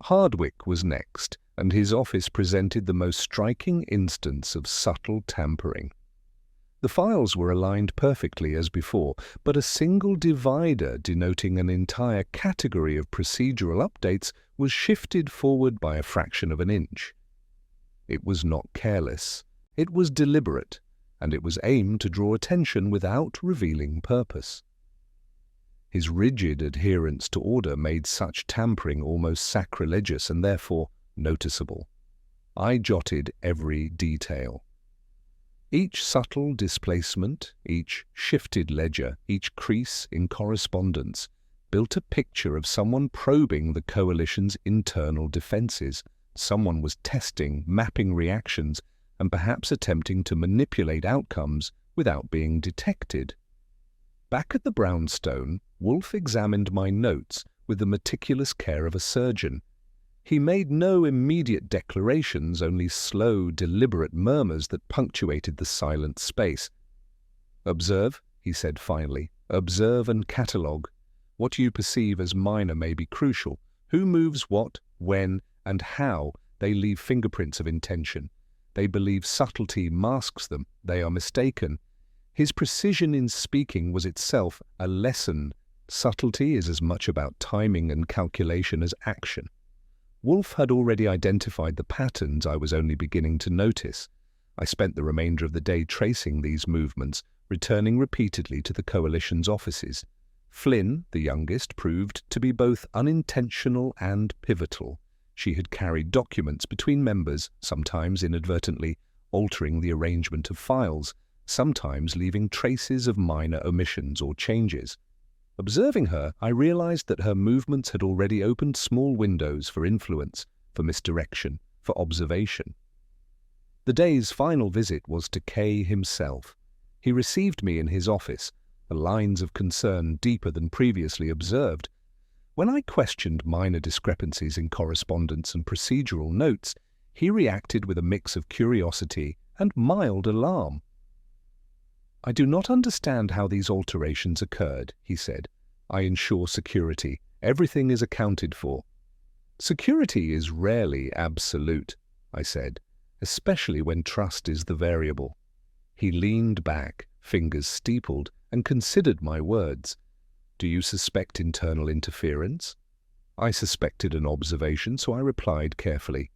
Hardwick was next, and his office presented the most striking instance of subtle tampering. The files were aligned perfectly as before, but a single divider denoting an entire category of procedural updates was shifted forward by a fraction of an inch. It was not careless, it was deliberate, and it was aimed to draw attention without revealing purpose. His rigid adherence to order made such tampering almost sacrilegious and therefore noticeable. I jotted every detail. Each subtle displacement, each shifted ledger, each crease in correspondence built a picture of someone probing the coalition's internal defenses. Someone was testing, mapping reactions, and perhaps attempting to manipulate outcomes without being detected. Back at the brownstone, Wolfe examined my notes with the meticulous care of a surgeon. He made no immediate declarations, only slow, deliberate murmurs that punctuated the silent space. "Observe," he said finally. "Observe and catalogue. What you perceive as minor may be crucial. Who moves what, when, and how, they leave fingerprints of intention. They believe subtlety masks them. They are mistaken." His precision in speaking was itself a lesson. Subtlety is as much about timing and calculation as action. Wolfe had already identified the patterns I was only beginning to notice. I spent the remainder of the day tracing these movements, returning repeatedly to the coalition's offices. Flynn, the youngest, proved to be both unintentional and pivotal. She had carried documents between members, sometimes inadvertently altering the arrangement of files, sometimes leaving traces of minor omissions or changes. Observing her, I realized that her movements had already opened small windows for influence, for misdirection, for observation. The day's final visit was to Kay himself. He received me in his office, the lines of concern deeper than previously observed. When I questioned minor discrepancies in correspondence and procedural notes, he reacted with a mix of curiosity and mild alarm. "I do not understand how these alterations occurred," he said. "I ensure security. Everything is accounted for." "Security is rarely absolute," I said, "especially when trust is the variable." He leaned back, fingers steepled, and considered my words. "Do you suspect internal interference?" I suspected an observation, so I replied carefully.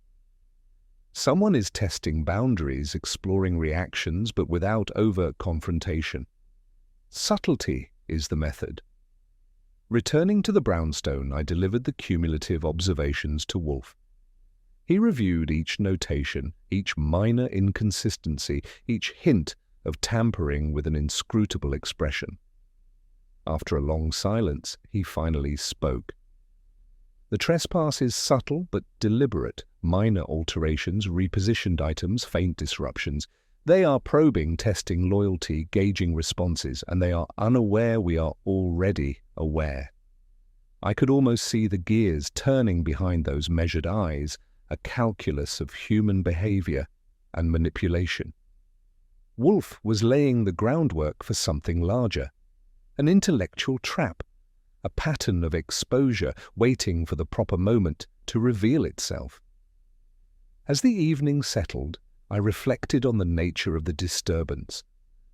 "Someone is testing boundaries, exploring reactions, but without overt confrontation. Subtlety is the method." Returning to the brownstone, I delivered the cumulative observations to Wolfe. He reviewed each notation, each minor inconsistency, each hint of tampering with an inscrutable expression. After a long silence, he finally spoke. "The trespass is subtle but deliberate. Minor alterations, repositioned items, faint disruptions. They are probing, testing loyalty, gauging responses, and they are unaware we are already aware." I could almost see the gears turning behind those measured eyes, a calculus of human behavior and manipulation. Wolfe was laying the groundwork for something larger, an intellectual trap, a pattern of exposure waiting for the proper moment to reveal itself. As the evening settled, I reflected on the nature of the disturbance.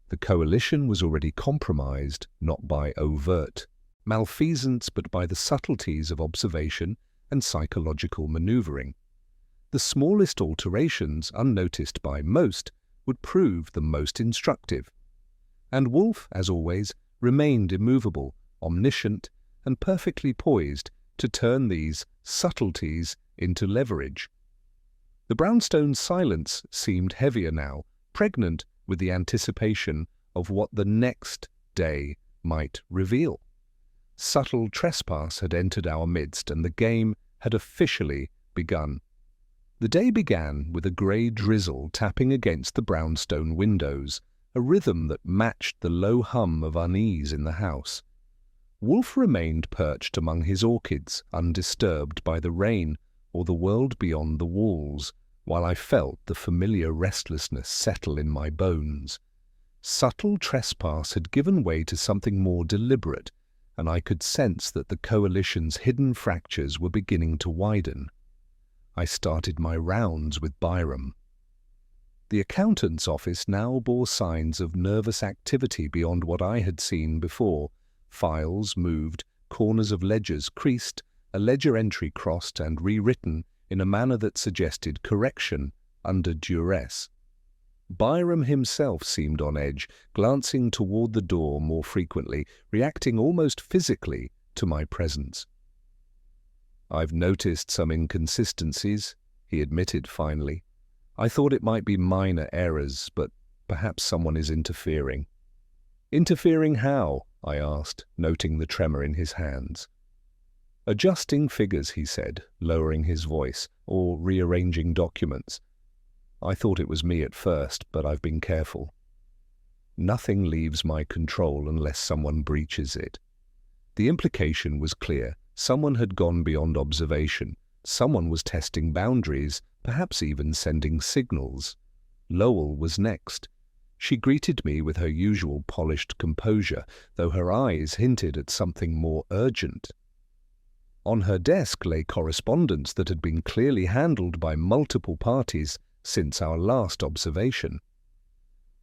The coalition was already compromised, not by overt malfeasance, but by the subtleties of observation and psychological maneuvering. The smallest alterations, unnoticed by most, would prove the most instructive. And Wolfe, as always, remained immovable, omniscient, and perfectly poised to turn these subtleties into leverage. The brownstone's silence seemed heavier now, pregnant with the anticipation of what the next day might reveal. Subtle trespass had entered our midst, and the game had officially begun. The day began with a grey drizzle tapping against the brownstone windows, a rhythm that matched the low hum of unease in the house. Wolfe remained perched among his orchids, undisturbed by the rain or the world beyond the walls, while I felt the familiar restlessness settle in my bones. Subtle trespass had given way to something more deliberate, and I could sense that the coalition's hidden fractures were beginning to widen. I started my rounds with Byram. The accountant's office now bore signs of nervous activity beyond what I had seen before. Files moved, corners of ledgers creased, a ledger entry crossed and rewritten in a manner that suggested correction under duress. Byram himself seemed on edge, glancing toward the door more frequently, reacting almost physically to my presence. "I've noticed some inconsistencies," he admitted finally. "I thought it might be minor errors, but perhaps someone is interfering." "Interfering how?" I asked, noting the tremor in his hands. "Adjusting figures," he said, lowering his voice, "or rearranging documents. I thought it was me at first, but I've been careful. Nothing leaves my control unless someone breaches it." The implication was clear. Someone had gone beyond observation. Someone was testing boundaries, perhaps even sending signals. Lowell was next. She greeted me with her usual polished composure, though her eyes hinted at something more urgent. On her desk lay correspondence that had been clearly handled by multiple parties since our last observation.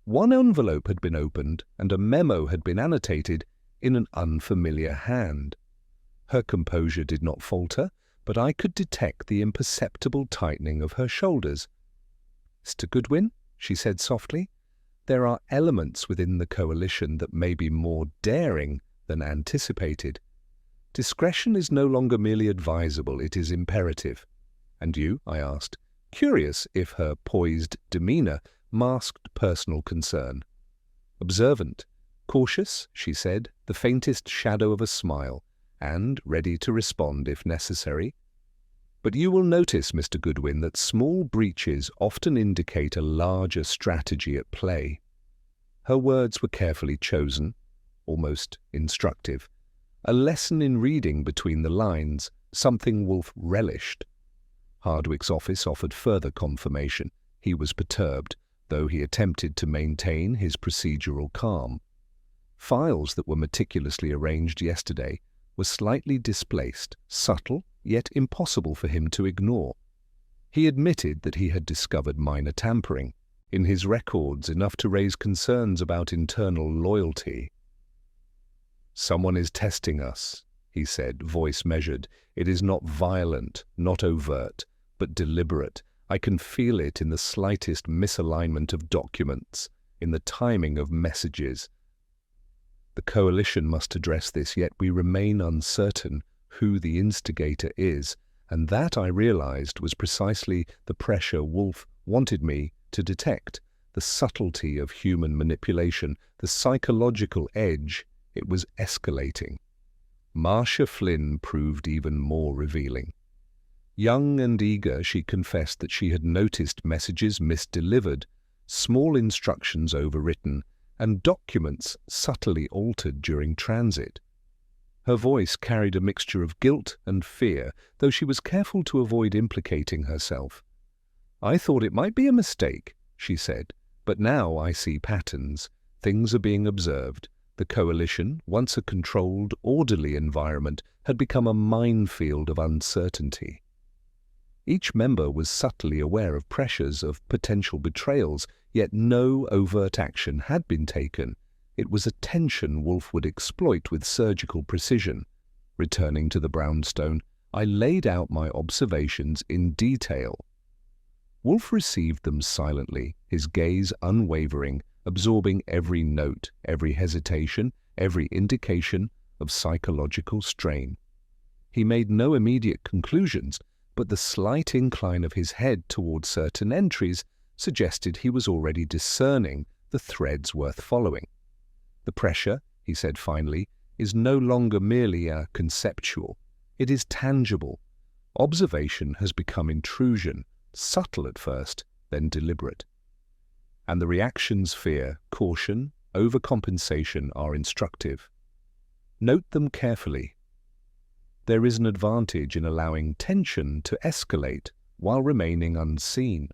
One envelope had been opened, and a memo had been annotated in an unfamiliar hand. Her composure did not falter, but I could detect the imperceptible tightening of her shoulders. "Mr. Goodwin," she said softly, "there are elements within the coalition that may be more daring than anticipated. Discretion is no longer merely advisable, it is imperative." "And you?" I asked, curious if her poised demeanor masked personal concern. "Observant, cautious," she said, the faintest shadow of a smile, "and ready to respond if necessary. But you will notice, Mr. Goodwin, that small breaches often indicate a larger strategy at play." Her words were carefully chosen, almost instructive. A lesson in reading between the lines, something Wolfe relished. Hardwick's office offered further confirmation. He was perturbed, though he attempted to maintain his procedural calm. Files that were meticulously arranged yesterday were slightly displaced, subtle, yet impossible for him to ignore. He admitted that he had discovered minor tampering in his records, enough to raise concerns about internal loyalty. "Someone is testing us," he said, voice measured. "It is not violent, not overt, but deliberate. I can feel it in the slightest misalignment of documents, in the timing of messages. The coalition must address this, yet we remain uncertain who the instigator is, and that, I realized, was precisely the pressure Wolfe wanted me to detect, the subtlety of human manipulation, the psychological edge. It was escalating. Marcia Flynn proved even more revealing. Young and eager, she confessed that she had noticed messages misdelivered, small instructions overwritten, and documents subtly altered during transit. Her voice carried a mixture of guilt and fear, though she was careful to avoid implicating herself. "I thought it might be a mistake," she said, "but now I see patterns. Things are being observed. The coalition, once a controlled, orderly environment, had become a minefield of uncertainty." Each member was subtly aware of pressures, of potential betrayals, yet no overt action had been taken. It was a tension Wolfe would exploit with surgical precision. Returning to the brownstone, I laid out my observations in detail. Wolfe received them silently, his gaze unwavering, absorbing every note, every hesitation, every indication of psychological strain. He made no immediate conclusions, but the slight incline of his head toward certain entries suggested he was already discerning the threads worth following. The pressure, he said finally, is no longer merely conceptual. It is tangible. Observation has become intrusion, subtle at first, then deliberate. And the reactions fear, caution, overcompensation are instructive. Note them carefully. There is an advantage in allowing tension to escalate while remaining unseen.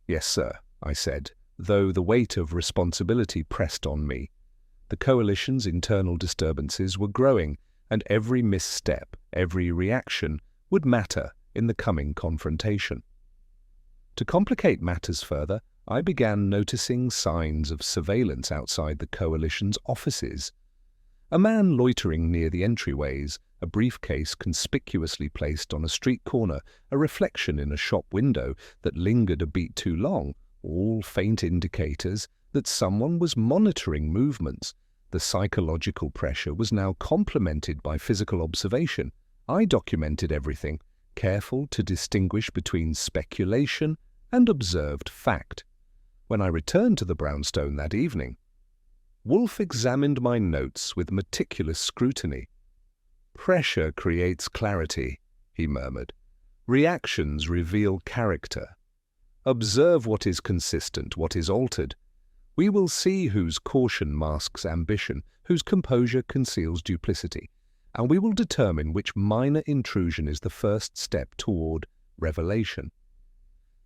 Yes, sir, I said, though the weight of responsibility pressed on me. The coalition's internal disturbances were growing, and every misstep, every reaction, would matter in the coming confrontation. To complicate matters further, I began noticing signs of surveillance outside the coalition's offices. A man loitering near the entryways, a briefcase conspicuously placed on a street corner, a reflection in a shop window that lingered a beat too long, all faint indicators that someone was monitoring movements. The psychological pressure was now complemented by physical observation. I documented everything, careful to distinguish between speculation and observed fact. When I returned to the brownstone that evening, Wolfe examined my notes with meticulous scrutiny. "Pressure creates clarity," he murmured. "Reactions reveal character. Observe what is consistent, what is altered. We will see whose caution masks ambition, whose composure conceals duplicity, and we will determine which minor intrusion is the first step toward revelation."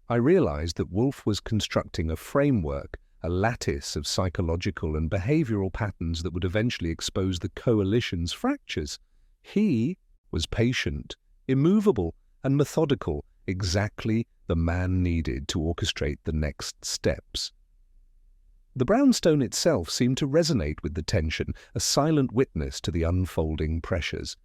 I realized that Wolfe was constructing a framework, a lattice of psychological and behavioral patterns that would eventually expose the coalition's fractures. He was patient, immovable, and methodical, exactly the man needed to orchestrate the next steps. The brownstone itself seemed to resonate with the tension, a silent witness to the unfolding pressures.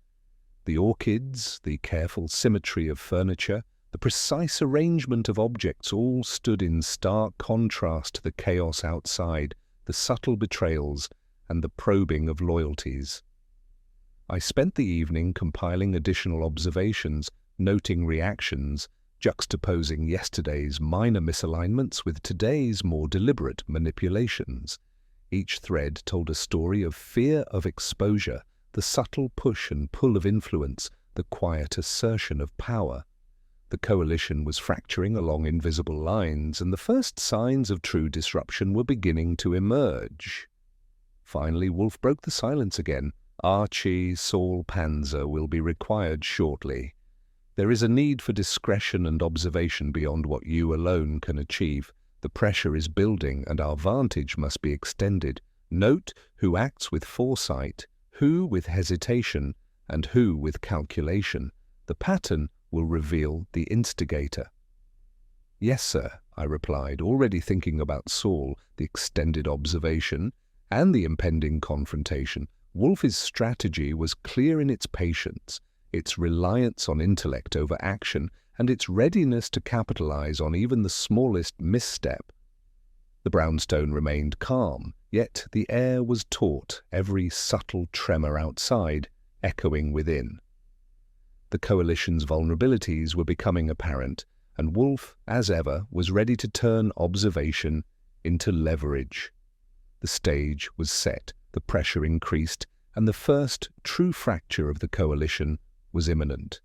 The orchids, the careful symmetry of furniture, the precise arrangement of objects all stood in stark contrast to the chaos outside, the subtle betrayals, and the probing of loyalties. I spent the evening compiling additional observations, noting reactions, juxtaposing yesterday's minor misalignments with today's more deliberate manipulations. Each thread told a story of fear of exposure, the subtle push and pull of influence, the quiet assertion of power. The coalition was fracturing along invisible lines, and the first signs of true disruption were beginning to emerge. Finally, Wolfe broke the silence again. "Archie, Saul Panzer will be required shortly. There is a need for discretion and observation beyond what you alone can achieve. The pressure is building, and our vantage must be extended. Note who acts with foresight, who with hesitation, and who with calculation. The pattern will reveal the instigator." "Yes, sir," I replied, already thinking about Saul, the extended observation, and the impending confrontation. Wolfe's strategy was clear in its patience, its reliance on intellect over action, and its readiness to capitalize on even the smallest misstep. The brownstone remained calm, yet the air was taut, every subtle tremor outside echoing within. The coalition's vulnerabilities were becoming apparent, and Wolfe, as ever, was ready to turn observation into leverage. The stage was set, the pressure increased, and the first true fracture of the coalition was imminent.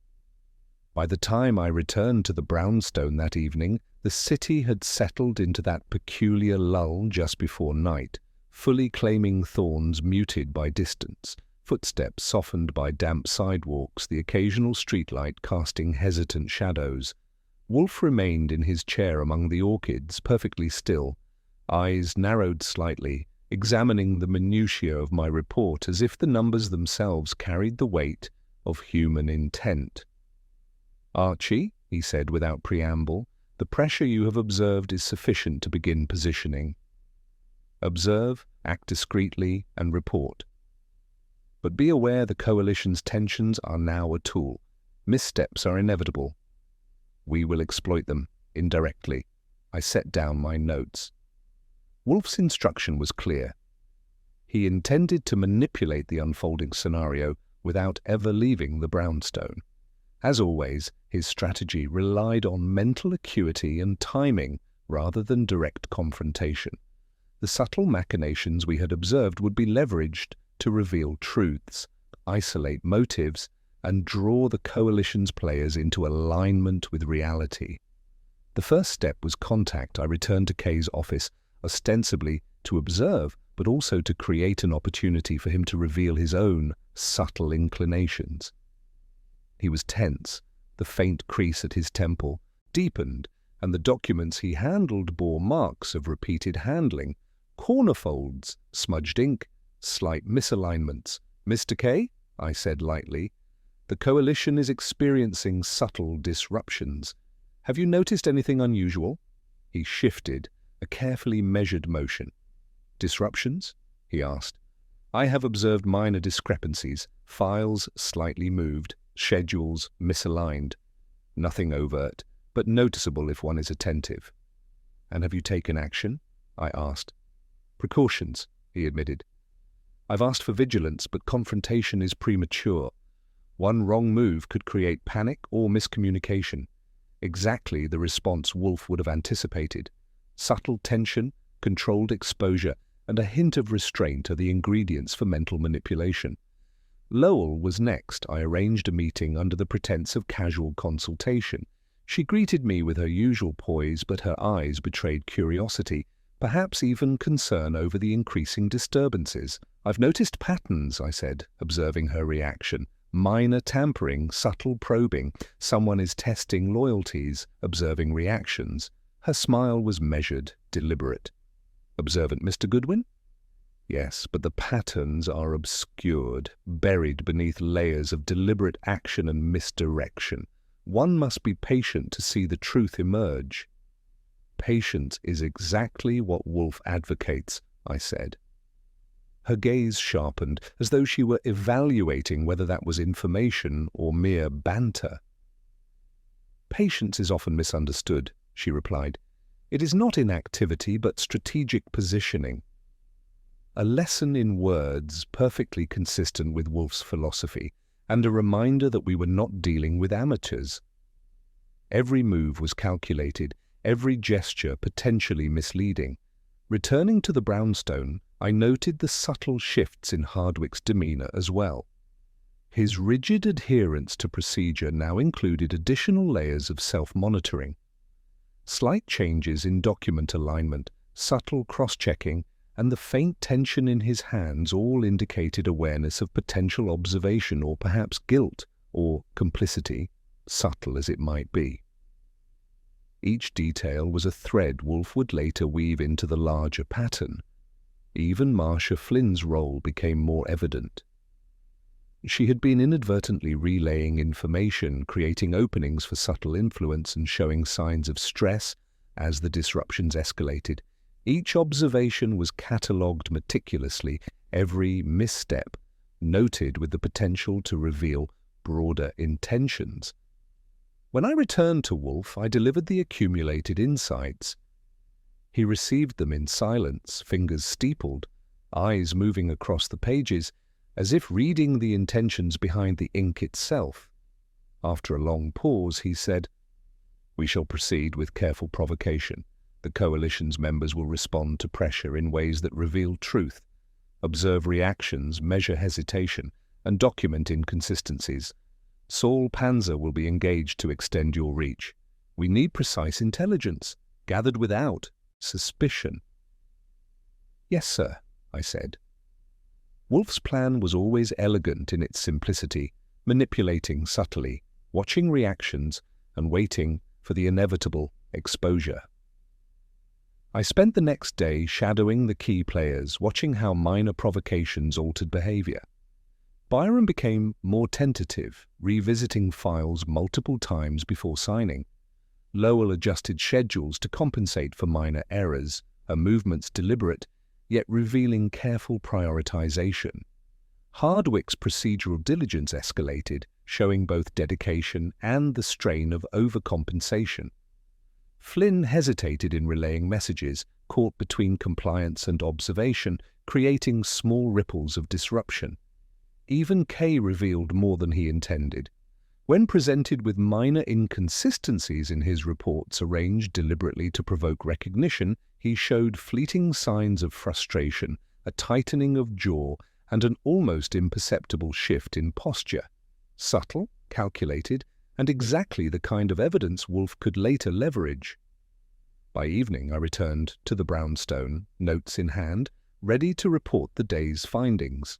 By the time I returned to the brownstone that evening, the city had settled into that peculiar lull just before night, fully claiming thorns muted by distance, footsteps softened by damp sidewalks, the occasional streetlight casting hesitant shadows. Wolfe remained in his chair among the orchids, perfectly still, eyes narrowed slightly, examining the minutiae of my report as if the numbers themselves carried the weight of human intent. "Archie," he said without preamble, "the pressure you have observed is sufficient to begin positioning. Observe, act discreetly, and report. But be aware the coalition's tensions are now a tool. Missteps are inevitable. We will exploit them, indirectly. I set down my notes. Wolfe's instruction was clear. He intended to manipulate the unfolding scenario without ever leaving the brownstone. As always, his strategy relied on mental acuity and timing rather than direct confrontation. The subtle machinations we had observed would be leveraged to reveal truths, isolate motives, and draw the coalition's players into alignment with reality. The first step was contact. I returned to Kay's office, ostensibly to observe, but also to create an opportunity for him to reveal his own subtle inclinations. He was tense. The faint crease at his temple deepened, and the documents he handled bore marks of repeated handling, corner folds, smudged ink, slight misalignments. "Mr. Kay," I said lightly, "the coalition is experiencing subtle disruptions. Have you noticed anything unusual?" He shifted, a carefully measured motion. "Disruptions?" he asked. "I have observed minor discrepancies, files slightly moved, schedules misaligned. Nothing overt, but noticeable if one is attentive." "And have you taken action?" I asked. "Precautions," he admitted. "I've asked for vigilance, but confrontation is premature. One wrong move could create panic or miscommunication. Exactly the response Wolfe would have anticipated. Subtle tension, controlled exposure, and a hint of restraint are the ingredients for mental manipulation." Lowell was next. I arranged a meeting under the pretense of casual consultation. She greeted me with her usual poise, but her eyes betrayed curiosity, perhaps even concern over the increasing disturbances. "I've noticed patterns," I said, observing her reaction. "Minor tampering, subtle probing. Someone is testing loyalties, observing reactions." Her smile was measured, deliberate. "Observant, Mr. Goodwin?" "Yes, but the patterns are obscured, buried beneath layers of deliberate action and misdirection. One must be patient to see the truth emerge." "Patience is exactly what Wolfe advocates," I said. Her gaze sharpened, as though she were evaluating whether that was information or mere banter. "Patience is often misunderstood," she replied. "It is not inactivity, but strategic positioning." A lesson in words perfectly consistent with Wolfe's philosophy, and a reminder that we were not dealing with amateurs. Every move was calculated, every gesture potentially misleading. Returning to the brownstone, I noted the subtle shifts in Hardwicke's demeanour as well. His rigid adherence to procedure now included additional layers of self-monitoring. Slight changes in document alignment, subtle cross-checking, and the faint tension in his hands all indicated awareness of potential observation or perhaps guilt or complicity, subtle as it might be. Each detail was a thread Wolfe would later weave into the larger pattern. Even Marcia Flynn's role became more evident. She had been inadvertently relaying information, creating openings for subtle influence and showing signs of stress as the disruptions escalated. Each observation was catalogued meticulously, every misstep noted with the potential to reveal broader intentions. When I returned to Wolfe, I delivered the accumulated insights. He received them in silence, fingers steepled, eyes moving across the pages, as if reading the intentions behind the ink itself. After a long pause, he said, "We shall proceed with careful provocation. The coalition's members will respond to pressure in ways that reveal truth, observe reactions, measure hesitation, and document inconsistencies. Saul Panzer will be engaged to extend your reach. We need precise intelligence, gathered without suspicion." "Yes, sir," I said. Wolfe's plan was always elegant in its simplicity, manipulating subtly, watching reactions, and waiting for the inevitable exposure. I spent the next day shadowing the key players, watching how minor provocations altered behavior. Byron became more tentative, revisiting files multiple times before signing. Lowell adjusted schedules to compensate for minor errors, her movements deliberate, yet revealing careful prioritization. Hardwicke's procedural diligence escalated, showing both dedication and the strain of overcompensation. Flynn hesitated in relaying messages, caught between compliance and observation, creating small ripples of disruption. Even Kay revealed more than he intended. When presented with minor inconsistencies in his reports arranged deliberately to provoke recognition, he showed fleeting signs of frustration, a tightening of jaw, and an almost imperceptible shift in posture. Subtle, calculated, and exactly the kind of evidence Wolfe could later leverage. By evening, I returned to the brownstone, notes in hand, ready to report the day's findings.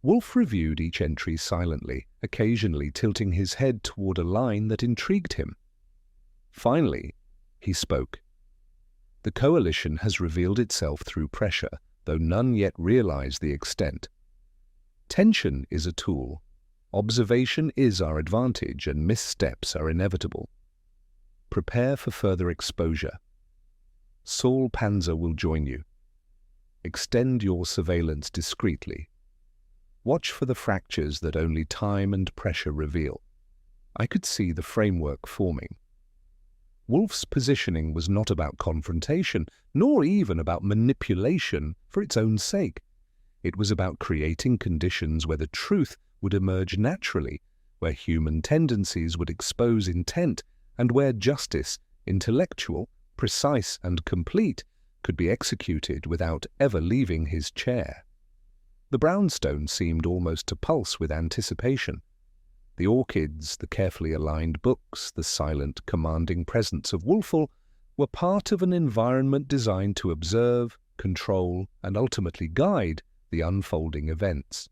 Wolfe reviewed each entry silently, occasionally tilting his head toward a line that intrigued him. Finally, he spoke. The coalition has revealed itself through pressure, though none yet realize the extent. Tension is a tool. Observation is our advantage, and missteps are inevitable. Prepare for further exposure. Saul Panzer will join you. Extend your surveillance discreetly. Watch for the fractures that only time and pressure reveal. I could see the framework forming. Wolfe's positioning was not about confrontation, nor even about manipulation for its own sake. It was about creating conditions where the truth would emerge naturally, where human tendencies would expose intent, and where justice, intellectual, precise and complete, could be executed without ever leaving his chair. The brownstone seemed almost to pulse with anticipation. The orchids, the carefully aligned books, the silent, commanding presence of Wolfe were part of an environment designed to observe, control, and ultimately guide the unfolding events.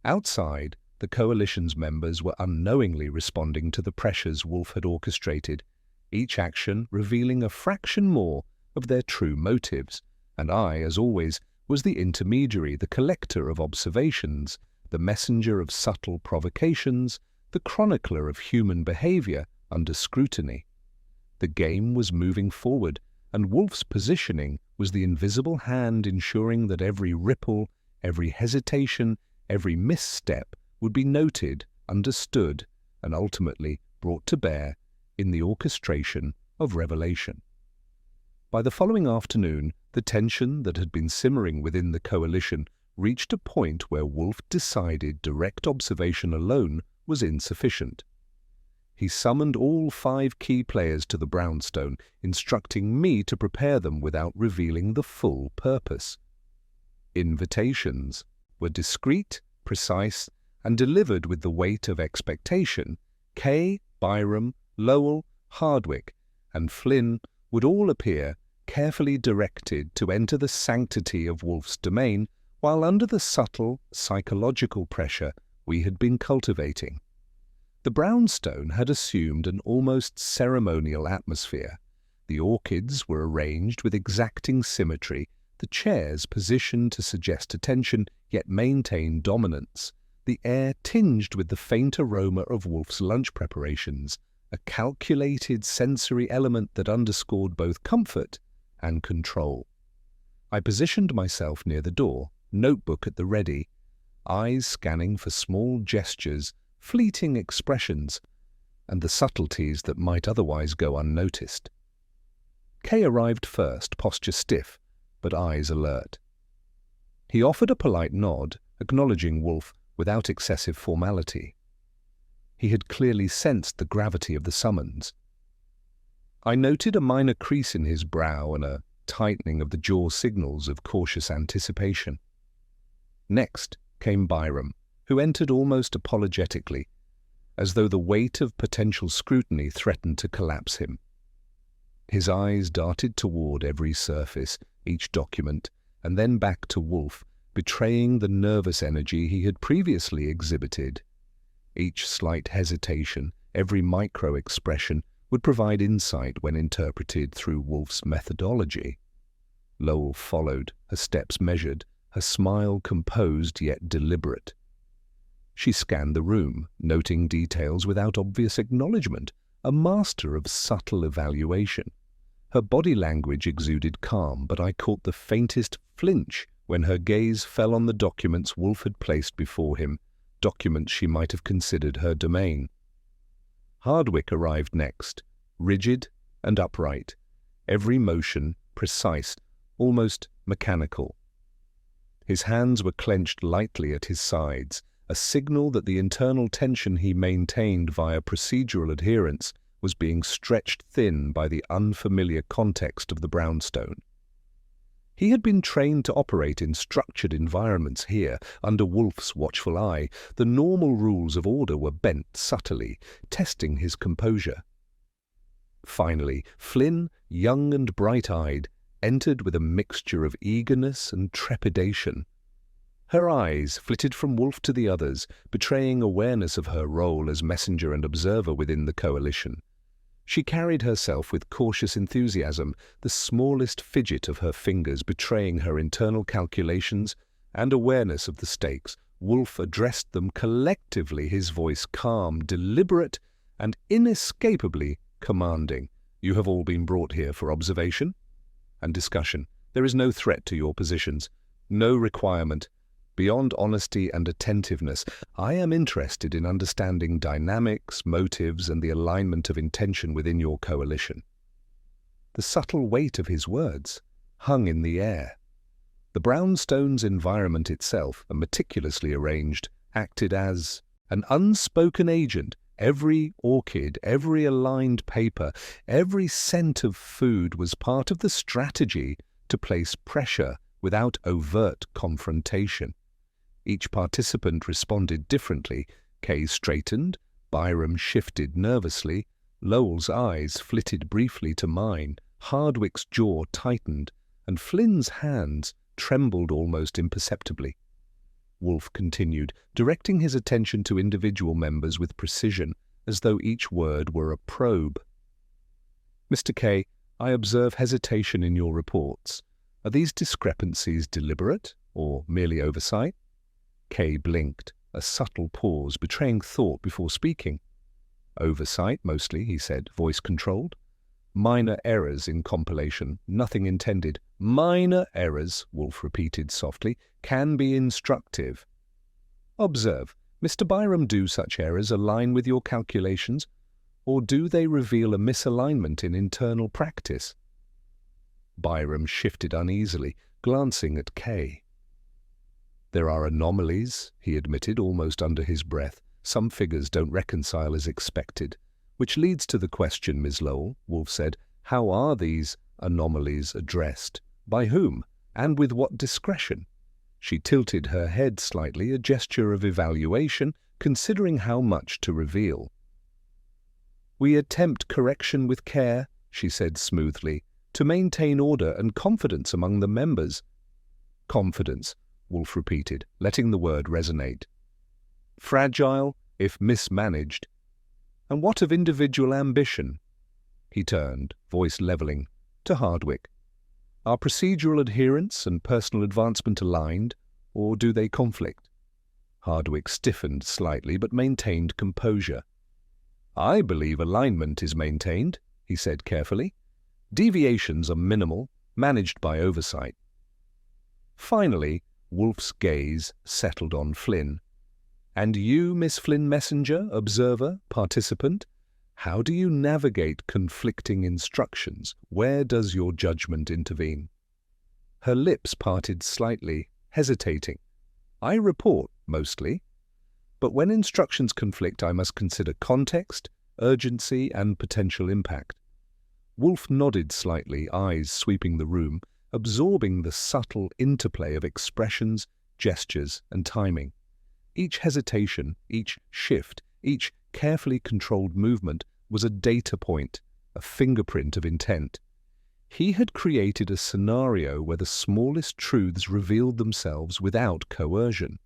Outside, the coalition's members were unknowingly responding to the pressures Wolfe had orchestrated, each action revealing a fraction more of their true motives, and I, as always, was the intermediary, the collector of observations, the messenger of subtle provocations, the chronicler of human behavior under scrutiny. The game was moving forward, and Wolfe's positioning was the invisible hand ensuring that every ripple, every hesitation, every misstep would be noted, understood, and ultimately brought to bear in the orchestration of revelation. By the following afternoon, the tension that had been simmering within the coalition reached a point where Wolfe decided direct observation alone was insufficient. He summoned all 5 key players to the brownstone, instructing me to prepare them without revealing the full purpose. Invitations were discreet, precise, and delivered with the weight of expectation. Kay, Byram, Lowell, Hardwick, and Flynn would all appear, carefully directed to enter the sanctity of Wolfe's domain, while under the subtle, psychological pressure we had been cultivating. The brownstone had assumed an almost ceremonial atmosphere. The orchids were arranged with exacting symmetry, the chairs positioned to suggest attention yet maintain dominance, the air tinged with the faint aroma of Wolfe's lunch preparations, a calculated sensory element that underscored both comfort and control. I positioned myself near the door, notebook at the ready, eyes scanning for small gestures, fleeting expressions, and the subtleties that might otherwise go unnoticed. Kay arrived first, posture stiff, but eyes alert. He offered a polite nod, acknowledging Wolfe without excessive formality. He had clearly sensed the gravity of the summons. I noted a minor crease in his brow and a tightening of the jaw, signals of cautious anticipation. Next came Byram, who entered almost apologetically, as though the weight of potential scrutiny threatened to collapse him. His eyes darted toward every surface, each document, and then back to Wolfe, betraying the nervous energy he had previously exhibited. Each slight hesitation, every micro-expression, would provide insight when interpreted through Wolfe's methodology. Lowell followed, her steps measured, her smile composed yet deliberate. She scanned the room, noting details without obvious acknowledgement, a master of subtle evaluation. Her body language exuded calm, but I caught the faintest flinch when her gaze fell on the documents Wolfe had placed before him, documents she might have considered her domain. Hardwick arrived next, rigid and upright, every motion precise, almost mechanical. His hands were clenched lightly at his sides, a signal that the internal tension he maintained via procedural adherence was being stretched thin by the unfamiliar context of the brownstone. He had been trained to operate in structured environments here, under Wolfe's watchful eye. The normal rules of order were bent subtly, testing his composure. Finally, Flynn, young and bright-eyed, entered with a mixture of eagerness and trepidation. Her eyes flitted from Wolfe to the others, betraying awareness of her role as messenger and observer within the coalition. She carried herself with cautious enthusiasm, the smallest fidget of her fingers betraying her internal calculations and awareness of the stakes. Wolfe addressed them collectively, his voice calm, deliberate, and inescapably commanding. "You have all been brought here for observation and discussion. There is no threat to your positions, no requirement. Beyond honesty and attentiveness, I am interested in understanding dynamics, motives, and the alignment of intention within your coalition." The subtle weight of his words hung in the air. The brownstone's environment itself, meticulously arranged, acted as an unspoken agent. Every orchid, every aligned paper, every scent of food was part of the strategy to place pressure without overt confrontation. Each participant responded differently. Kay straightened, Byram shifted nervously, Lowell's eyes flitted briefly to mine, Hardwick's jaw tightened, and Flynn's hands trembled almost imperceptibly. Wolfe continued, directing his attention to individual members with precision, as though each word were a probe. "Mr. Kay, I observe hesitation in your reports. Are these discrepancies deliberate, or merely oversight?" Kay blinked, a subtle pause betraying thought before speaking. "Oversight, mostly," he said, voice controlled. "Minor errors in compilation, nothing intended." "Minor errors," Wolfe repeated softly, "can be instructive." "Observe, Mr. Byram, do such errors align with your calculations, or do they reveal a misalignment in internal practice?" Byram shifted uneasily, glancing at Kay. "There are anomalies," he admitted almost under his breath. "Some figures don't reconcile as expected. Which leads to the question, Ms. Lowell," Wolfe said, "how are these anomalies addressed? By whom? And with what discretion?" She tilted her head slightly, a gesture of evaluation, considering how much to reveal. "We attempt correction with care," she said smoothly, "to maintain order and confidence among the members." "Confidence," Wolfe repeated, letting the word resonate. "Fragile, if mismanaged. And what of individual ambition?" He turned, voice leveling, to Hardwick. "Are procedural adherence and personal advancement aligned, or do they conflict?" Hardwick stiffened slightly, but maintained composure. "I believe alignment is maintained," he said carefully. "Deviations are minimal, managed by oversight." Finally, Wolfe's gaze settled on Flynn. "And you, Miss Flynn, messenger, observer, participant, how do you navigate conflicting instructions? Where does your judgment intervene?" Her lips parted slightly, hesitating. "I report, mostly. But when instructions conflict, I must consider context, urgency, and potential impact." Wolfe nodded slightly, eyes sweeping the room, absorbing the subtle interplay of expressions, gestures, and timing. Each hesitation, each shift, each carefully controlled movement was a data point, a fingerprint of intent. He had created a scenario where the smallest truths revealed themselves without coercion.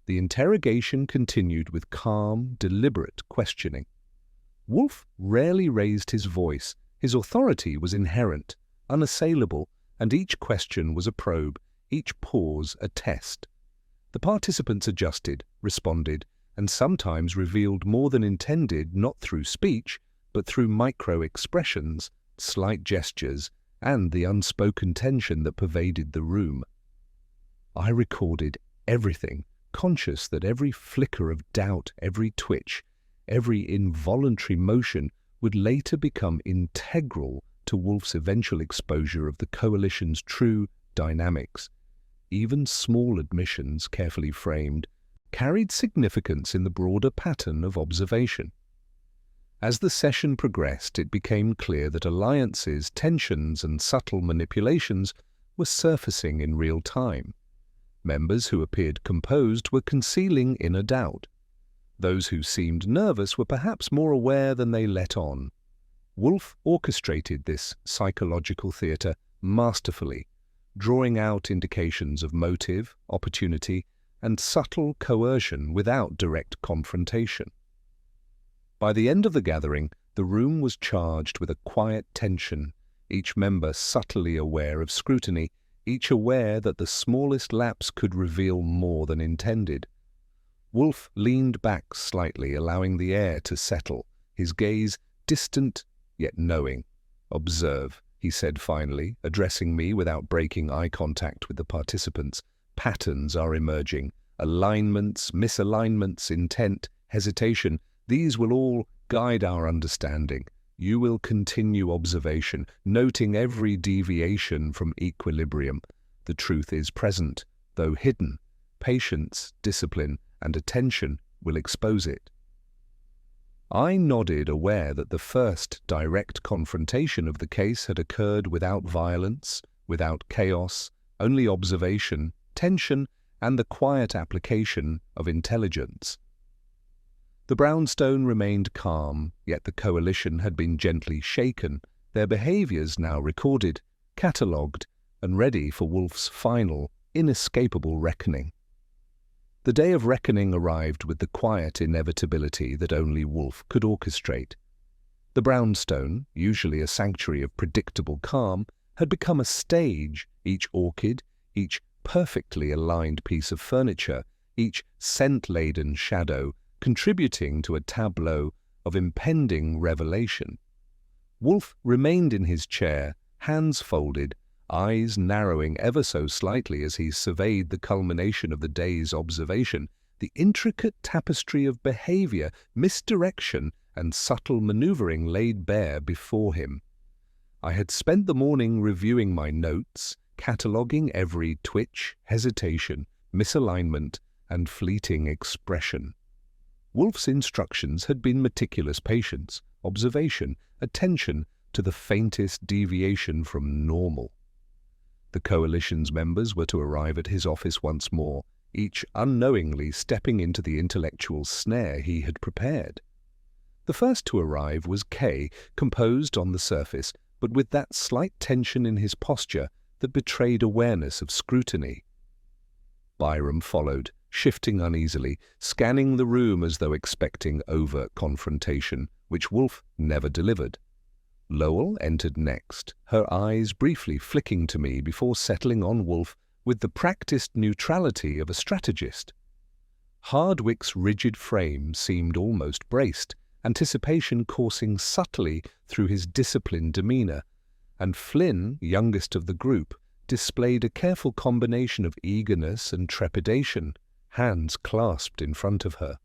The interrogation continued with calm, deliberate questioning. Wolfe rarely raised his voice. His authority was inherent, unassailable, and each question was a probe, each pause a test. The participants adjusted, responded, and sometimes revealed more than intended, not through speech, but through micro-expressions, slight gestures, and the unspoken tension that pervaded the room. I recorded everything, conscious that every flicker of doubt, every twitch, every involuntary motion would later become integral to Wolfe's eventual exposure of the coalition's true dynamics. Even small admissions, carefully framed, carried significance in the broader pattern of observation. As the session progressed, it became clear that alliances, tensions, and subtle manipulations were surfacing in real time. Members who appeared composed were concealing inner doubt. Those who seemed nervous were perhaps more aware than they let on. Wolfe orchestrated this psychological theatre masterfully, drawing out indications of motive, opportunity, and subtle coercion without direct confrontation. By the end of the gathering, the room was charged with a quiet tension, each member subtly aware of scrutiny, each aware that the smallest lapse could reveal more than intended. Wolfe leaned back slightly, allowing the air to settle, his gaze distant yet knowing. "Observe," he said finally, addressing me without breaking eye contact with the participants. "Patterns are emerging. Alignments, misalignments, intent, hesitation. These will all guide our understanding. You will continue observation, noting every deviation from equilibrium. The truth is present, though hidden. Patience, discipline, and attention will expose it." I nodded, aware that the first direct confrontation of the case had occurred without violence, without chaos, only observation, tension, and the quiet application of intelligence. The brownstone remained calm, yet the coalition had been gently shaken, their behaviours now recorded, catalogued, and ready for Wolfe's final, inescapable reckoning. The day of reckoning arrived with the quiet inevitability that only Wolfe could orchestrate. The brownstone, usually a sanctuary of predictable calm, had become a stage, each orchid, each perfectly aligned piece of furniture, each scent-laden shadow, contributing to a tableau of impending revelation. Wolfe remained in his chair, hands folded, eyes narrowing ever so slightly as he surveyed the culmination of the day's observation, the intricate tapestry of behavior, misdirection, and subtle maneuvering laid bare before him. I had spent the morning reviewing my notes, cataloguing every twitch, hesitation, misalignment, and fleeting expression. Wolfe's instructions had been meticulous patience, observation, attention to the faintest deviation from normal. The coalition's members were to arrive at his office once more, each unknowingly stepping into the intellectual snare he had prepared. The first to arrive was Kay, composed on the surface, but with that slight tension in his posture that betrayed awareness of scrutiny. Byram followed, shifting uneasily, scanning the room as though expecting overt confrontation, which Wolfe never delivered. Lowell entered next, her eyes briefly flicking to me before settling on Wolfe with the practiced neutrality of a strategist. Hardwick's rigid frame seemed almost braced, anticipation coursing subtly through his disciplined demeanour, and Flynn, youngest of the group, displayed a careful combination of eagerness and trepidation, hands clasped in front of her.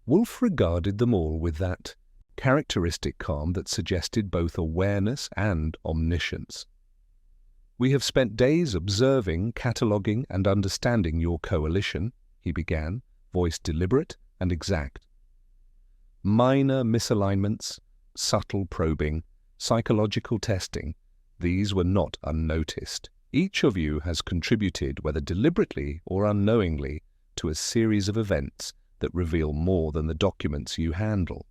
Wolfe regarded them all with that characteristic calm that suggested both awareness and omniscience. "We have spent days observing, cataloguing, and understanding your coalition," he began, voice deliberate and exact. "Minor misalignments, subtle probing, psychological testing, these were not unnoticed. Each of you has contributed, whether deliberately or unknowingly, to a series of events that reveal more than the documents you handle."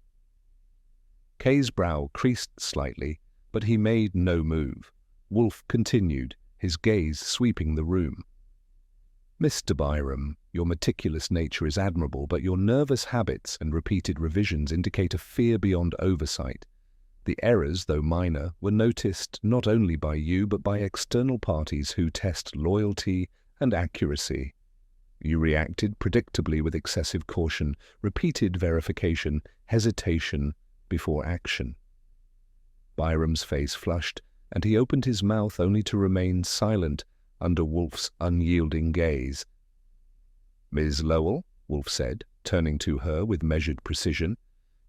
Kay's brow creased slightly, but he made no move. Wolfe continued, his gaze sweeping the room. "Mr. Byram, your meticulous nature is admirable, but your nervous habits and repeated revisions indicate a fear beyond oversight. The errors, though minor, were noticed not only by you but by external parties who test loyalty and accuracy. You reacted predictably with excessive caution, repeated verification, hesitation before action." Byram's face flushed, and he opened his mouth only to remain silent under Wolfe's unyielding gaze. "Ms. Lowell," Wolfe said, turning to her with measured precision,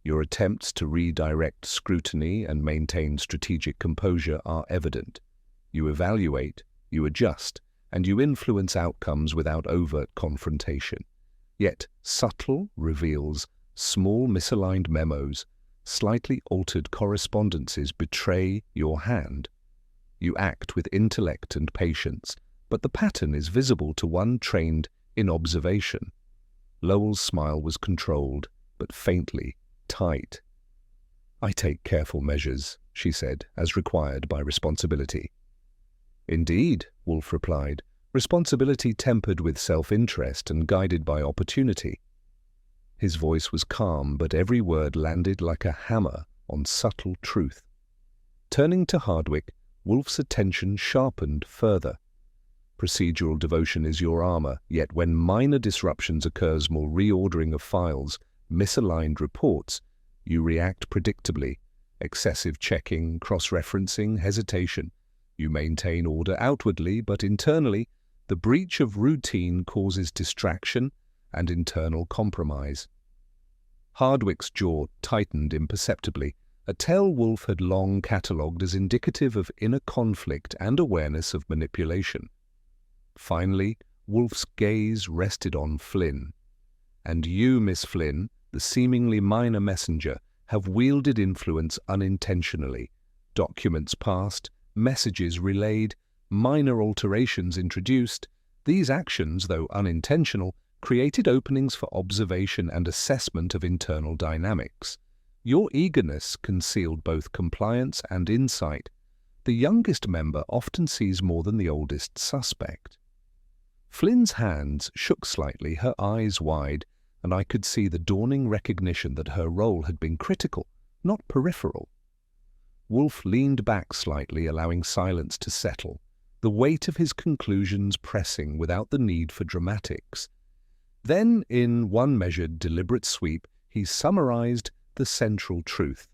Your attempts to redirect scrutiny and maintain strategic composure are evident. You evaluate, you adjust, and you influence outcomes without overt confrontation. Yet subtle reveals, small misaligned memos, slightly altered correspondences betray your hand. You act with intellect and patience, but the pattern is visible to one trained in observation. Lowell's smile was controlled, but faintly, tight. "I take careful measures," she said, "as required by responsibility." "Indeed," Wolfe replied, "responsibility tempered with self-interest and guided by opportunity." His voice was calm, but every word landed like a hammer on subtle truth. Turning to Hardwicke, Wolfe's attention sharpened further. Procedural devotion is your armor, yet when minor disruptions occurs, more reordering of files, misaligned reports, you react predictably. Excessive checking, cross-referencing, hesitation. You maintain order outwardly, but internally, the breach of routine causes distraction and internal compromise. Hardwicke's jaw tightened imperceptibly, a tell Wolfe had long catalogued as indicative of inner conflict and awareness of manipulation. Finally, Wolfe's gaze rested on Flynn. "And you, Miss Flynn, the seemingly minor messenger, have wielded influence unintentionally. Documents passed, messages relayed, minor alterations introduced. These actions, though unintentional, created openings for observation and assessment of internal dynamics. Your eagerness concealed both compliance and insight. The youngest member often sees more than the oldest suspect." Flynn's hands shook slightly, her eyes wide, and I could see the dawning recognition that her role had been critical, not peripheral. Wolfe leaned back slightly, allowing silence to settle, the weight of his conclusions pressing without the need for dramatics. Then, in one measured, deliberate sweep, he summarized the central truth.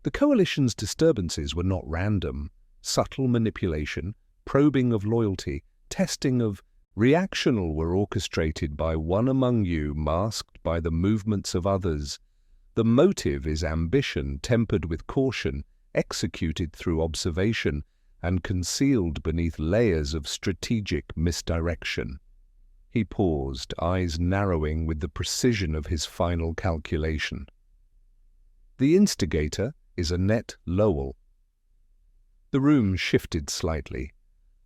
The coalition's disturbances were not random. Subtle manipulation, probing of loyalty, testing of reactional were orchestrated by one among you, masked by the movements of others. The motive is ambition tempered with caution, executed through observation, and concealed beneath layers of strategic misdirection. He paused, eyes narrowing with the precision of his final calculation. "The instigator is Annette Lowell." The room shifted slightly.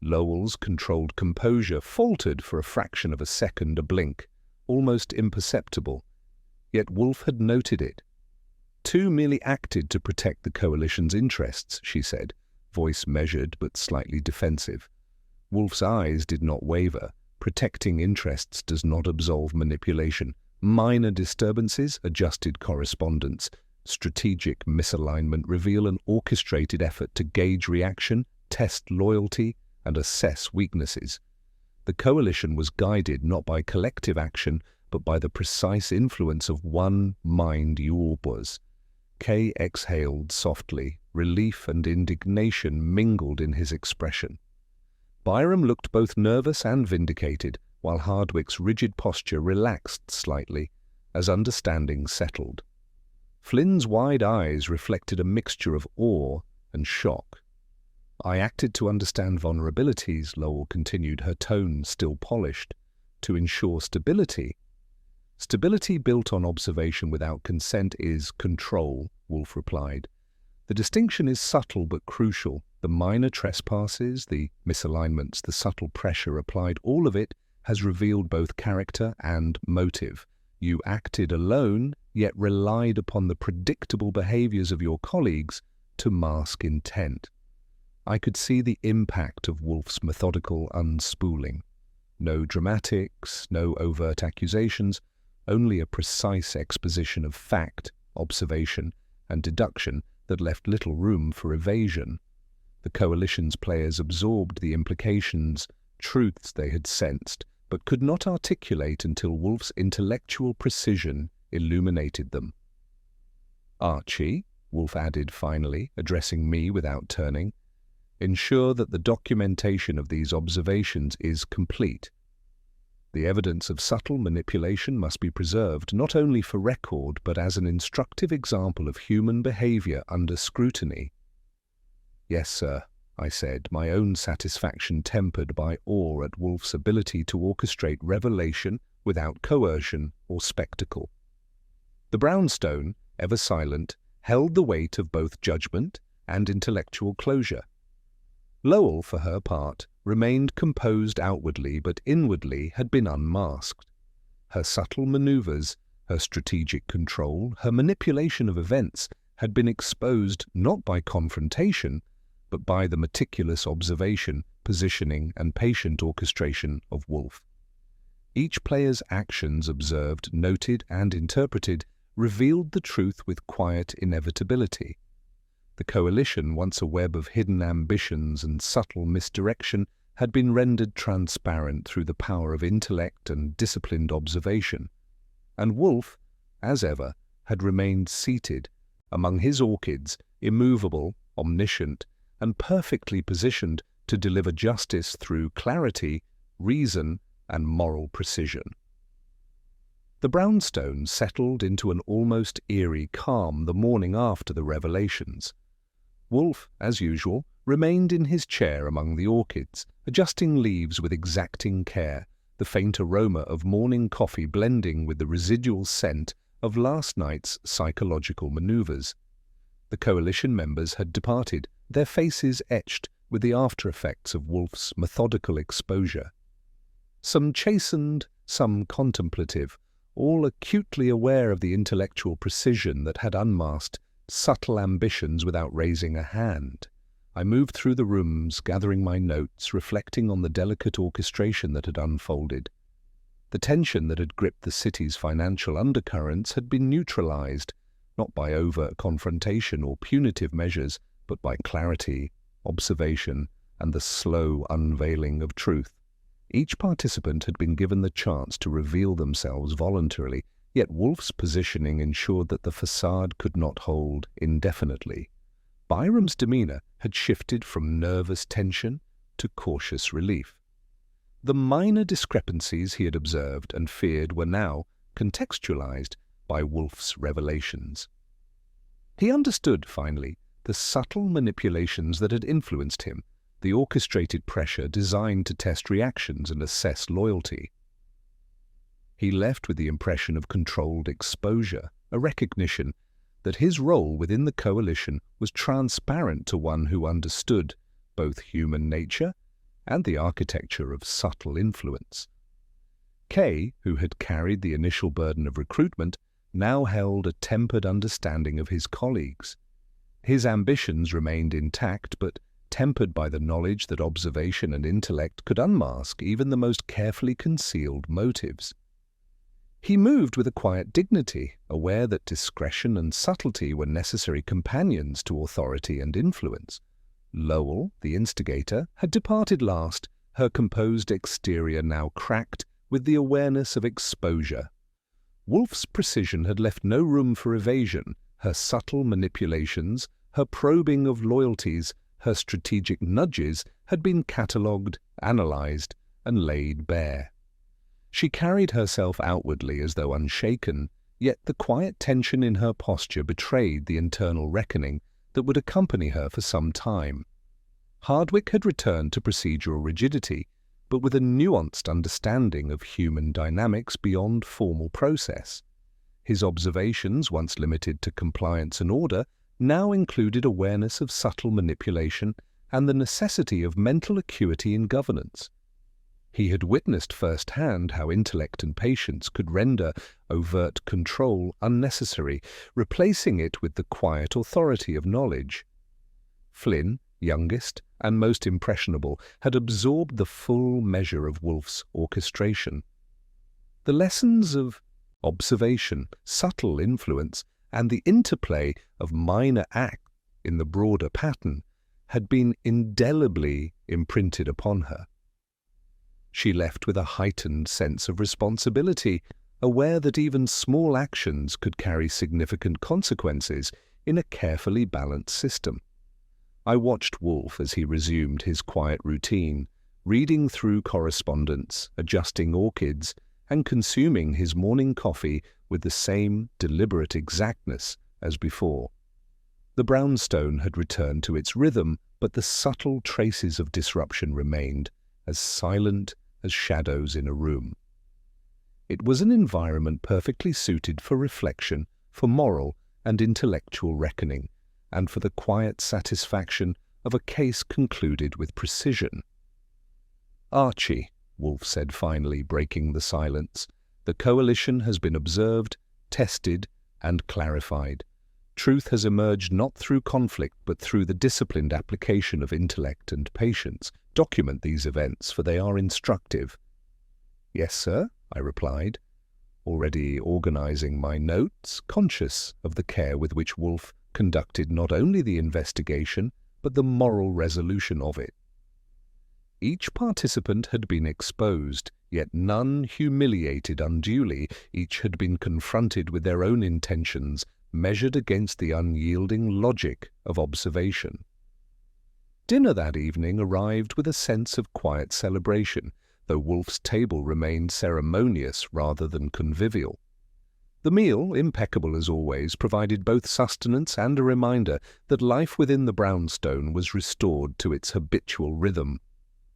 Lowell's controlled composure faltered for a fraction of a second, a blink, almost imperceptible. Yet Wolfe had noted it. "Two merely acted to protect the coalition's interests," she said, voice measured but slightly defensive. Wolfe's eyes did not waver. Protecting interests does not absolve manipulation. Minor disturbances, adjusted correspondence, strategic misalignment reveal an orchestrated effort to gauge reaction, test loyalty, and assess weaknesses. The coalition was guided not by collective action, but by the precise influence of one mind yours. Kay exhaled softly. Relief and indignation mingled in his expression. Byram looked both nervous and vindicated, while Hardwicke's rigid posture relaxed slightly as understanding settled. Flynn's wide eyes reflected a mixture of awe and shock. "I acted to understand vulnerabilities," Lowell continued, her tone still polished, "to ensure stability." "Stability built on observation without consent is control," Wolfe replied. "The distinction is subtle but crucial. The minor trespasses, the misalignments, the subtle pressure applied, all of it has revealed both character and motive. You acted alone, yet relied upon the predictable behaviors of your colleagues to mask intent." I could see the impact of Wolfe's methodical unspooling. No dramatics, no overt accusations, only a precise exposition of fact, observation, and deduction that left little room for evasion. The coalition's players absorbed the implications, truths they had sensed, but could not articulate until Wolfe's intellectual precision illuminated them. "Archie," Wolfe added finally, addressing me without turning, "ensure that the documentation of these observations is complete." The evidence of subtle manipulation must be preserved not only for record but as an instructive example of human behavior under scrutiny. "Yes, sir," I said, my own satisfaction tempered by awe at Wolfe's ability to orchestrate revelation without coercion or spectacle. The brownstone, ever silent, held the weight of both judgment and intellectual closure. Lowell, for her part, remained composed outwardly but inwardly had been unmasked. Her subtle maneuvers, her strategic control, her manipulation of events had been exposed not by confrontation, but by the meticulous observation, positioning, and patient orchestration of Wolfe. Each player's actions observed, noted, and interpreted revealed the truth with quiet inevitability. The coalition, once a web of hidden ambitions and subtle misdirection, had been rendered transparent through the power of intellect and disciplined observation. And Wolfe, as ever, had remained seated among his orchids, immovable, omniscient, and perfectly positioned to deliver justice through clarity, reason, and moral precision. The brownstone settled into an almost eerie calm the morning after the revelations. Wolfe, as usual, remained in his chair among the orchids, adjusting leaves with exacting care, the faint aroma of morning coffee blending with the residual scent of last night's psychological maneuvers. The coalition members had departed, their faces etched with the after-effects of Wolfe's methodical exposure. Some chastened, some contemplative, all acutely aware of the intellectual precision that had unmasked subtle ambitions without raising a hand. I moved through the rooms, gathering my notes, reflecting on the delicate orchestration that had unfolded. The tension that had gripped the city's financial undercurrents had been neutralized, not by overt confrontation or punitive measures, but by clarity, observation, and the slow unveiling of truth. Each participant had been given the chance to reveal themselves voluntarily, yet Wolfe's positioning ensured that the facade could not hold indefinitely. Byram's demeanor had shifted from nervous tension to cautious relief. The minor discrepancies he had observed and feared were now contextualized by Wolfe's revelations. He understood, finally, the subtle manipulations that had influenced him, the orchestrated pressure designed to test reactions and assess loyalty. He left with the impression of controlled exposure, a recognition that his role within the coalition was transparent to one who understood both human nature and the architecture of subtle influence. Kay, who had carried the initial burden of recruitment, now held a tempered understanding of his colleagues. His ambitions remained intact, but tempered by the knowledge that observation and intellect could unmask even the most carefully concealed motives. He moved with a quiet dignity, aware that discretion and subtlety were necessary companions to authority and influence. Lowell, the instigator, had departed last, her composed exterior now cracked with the awareness of exposure. Wolfe's precision had left no room for evasion. Her subtle manipulations, her probing of loyalties, her strategic nudges had been catalogued, analyzed, and laid bare. She carried herself outwardly as though unshaken, yet the quiet tension in her posture betrayed the internal reckoning that would accompany her for some time. Hardwick had returned to procedural rigidity, but with a nuanced understanding of human dynamics beyond formal process. His observations, once limited to compliance and order, now included awareness of subtle manipulation and the necessity of mental acuity in governance. He had witnessed firsthand how intellect and patience could render overt control unnecessary, replacing it with the quiet authority of knowledge. Flynn, youngest and most impressionable, had absorbed the full measure of Wolfe's orchestration. The lessons of observation, subtle influence, and the interplay of minor acts in the broader pattern had been indelibly imprinted upon her. She left with a heightened sense of responsibility, aware that even small actions could carry significant consequences in a carefully balanced system. I watched Wolfe as he resumed his quiet routine, reading through correspondence, adjusting orchids, and consuming his morning coffee with the same deliberate exactness as before. The brownstone had returned to its rhythm, but the subtle traces of disruption remained, as silent as shadows in a room. It was an environment perfectly suited for reflection, for moral and intellectual reckoning, and for the quiet satisfaction of a case concluded with precision. "Archie," Wolfe said finally, breaking the silence, "the coalition has been observed, tested, and clarified. Truth has emerged not through conflict, but through the disciplined application of intellect and patience. Document these events, for they are instructive." "Yes, sir," I replied, already organizing my notes, conscious of the care with which Wolfe conducted not only the investigation, but the moral resolution of it. Each participant had been exposed, yet none humiliated unduly. Each had been confronted with their own intentions, measured against the unyielding logic of observation. Dinner that evening arrived with a sense of quiet celebration, though Wolfe's table remained ceremonious rather than convivial. The meal, impeccable as always, provided both sustenance and a reminder that life within the brownstone was restored to its habitual rhythm.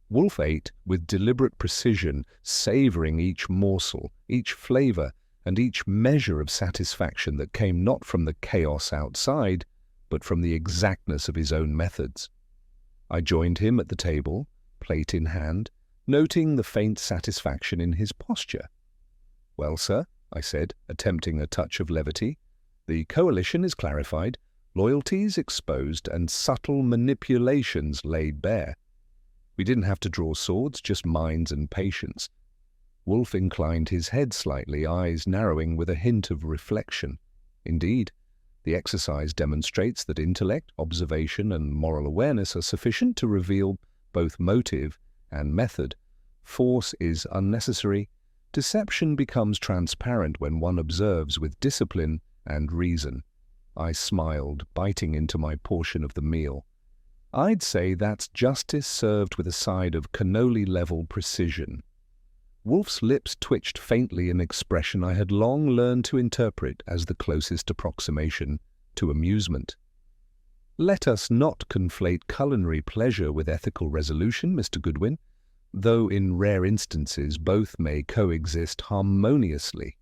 Wolfe ate with deliberate precision, savouring each morsel, each flavour, and each measure of satisfaction that came not from the chaos outside, but from the exactness of his own methods. I joined him at the table, plate in hand, noting the faint satisfaction in his posture. "Well, sir," I said, attempting a touch of levity, "the coalition is clarified, loyalties exposed, and subtle manipulations laid bare. We didn't have to draw swords, just minds and patience." Wolfe inclined his head slightly, eyes narrowing with a hint of reflection. "Indeed, the exercise demonstrates that intellect, observation, and moral awareness are sufficient to reveal both motive and method. Force is unnecessary. Deception becomes transparent when one observes with discipline and reason." I smiled, biting into my portion of the meal. "I'd say that's justice served with a side of cannoli-level precision." Wolfe's lips twitched faintly in expression I had long learned to interpret as the closest approximation to amusement. "Let us not conflate culinary pleasure with ethical resolution, Mr. Goodwin, though in rare instances both may coexist harmoniously."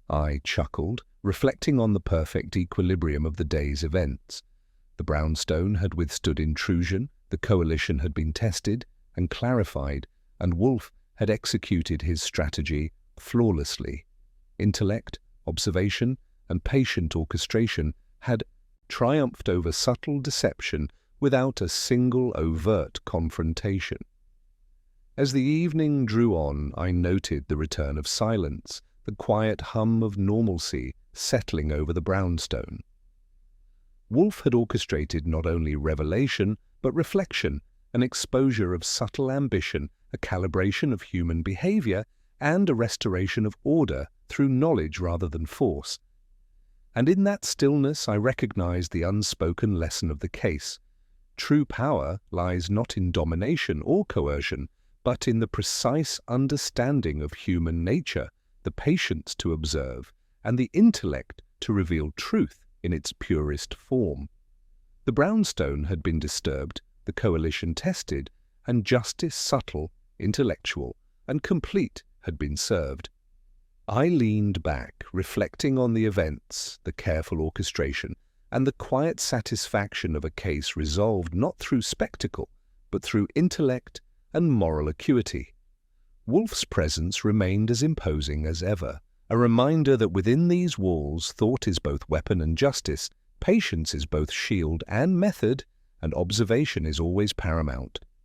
I chuckled, reflecting on the perfect equilibrium of the day's events. The brownstone had withstood intrusion, the coalition had been tested and clarified, and Wolfe had executed his strategy flawlessly. Intellect, observation, and patient orchestration had triumphed over subtle deception without a single overt confrontation. As the evening drew on, I noted the return of silence, the quiet hum of normalcy settling over the brownstone. Wolfe had orchestrated not only revelation, but reflection, an exposure of subtle ambition, a calibration of human behavior, and a restoration of order through knowledge rather than force. And in that stillness I recognized the unspoken lesson of the case. True power lies not in domination or coercion, but in the precise understanding of human nature, the patience to observe, and the intellect to reveal truth in its purest form. The brownstone had been disturbed, the coalition tested, and justice subtle, intellectual, and complete had been served. I leaned back, reflecting on the events, the careful orchestration, and the quiet satisfaction of a case resolved not through spectacle, but through intellect and moral acuity. Wolfe's presence remained as imposing as ever, a reminder that within these walls thought is both weapon and justice, patience is both shield and method, and observation is always paramount.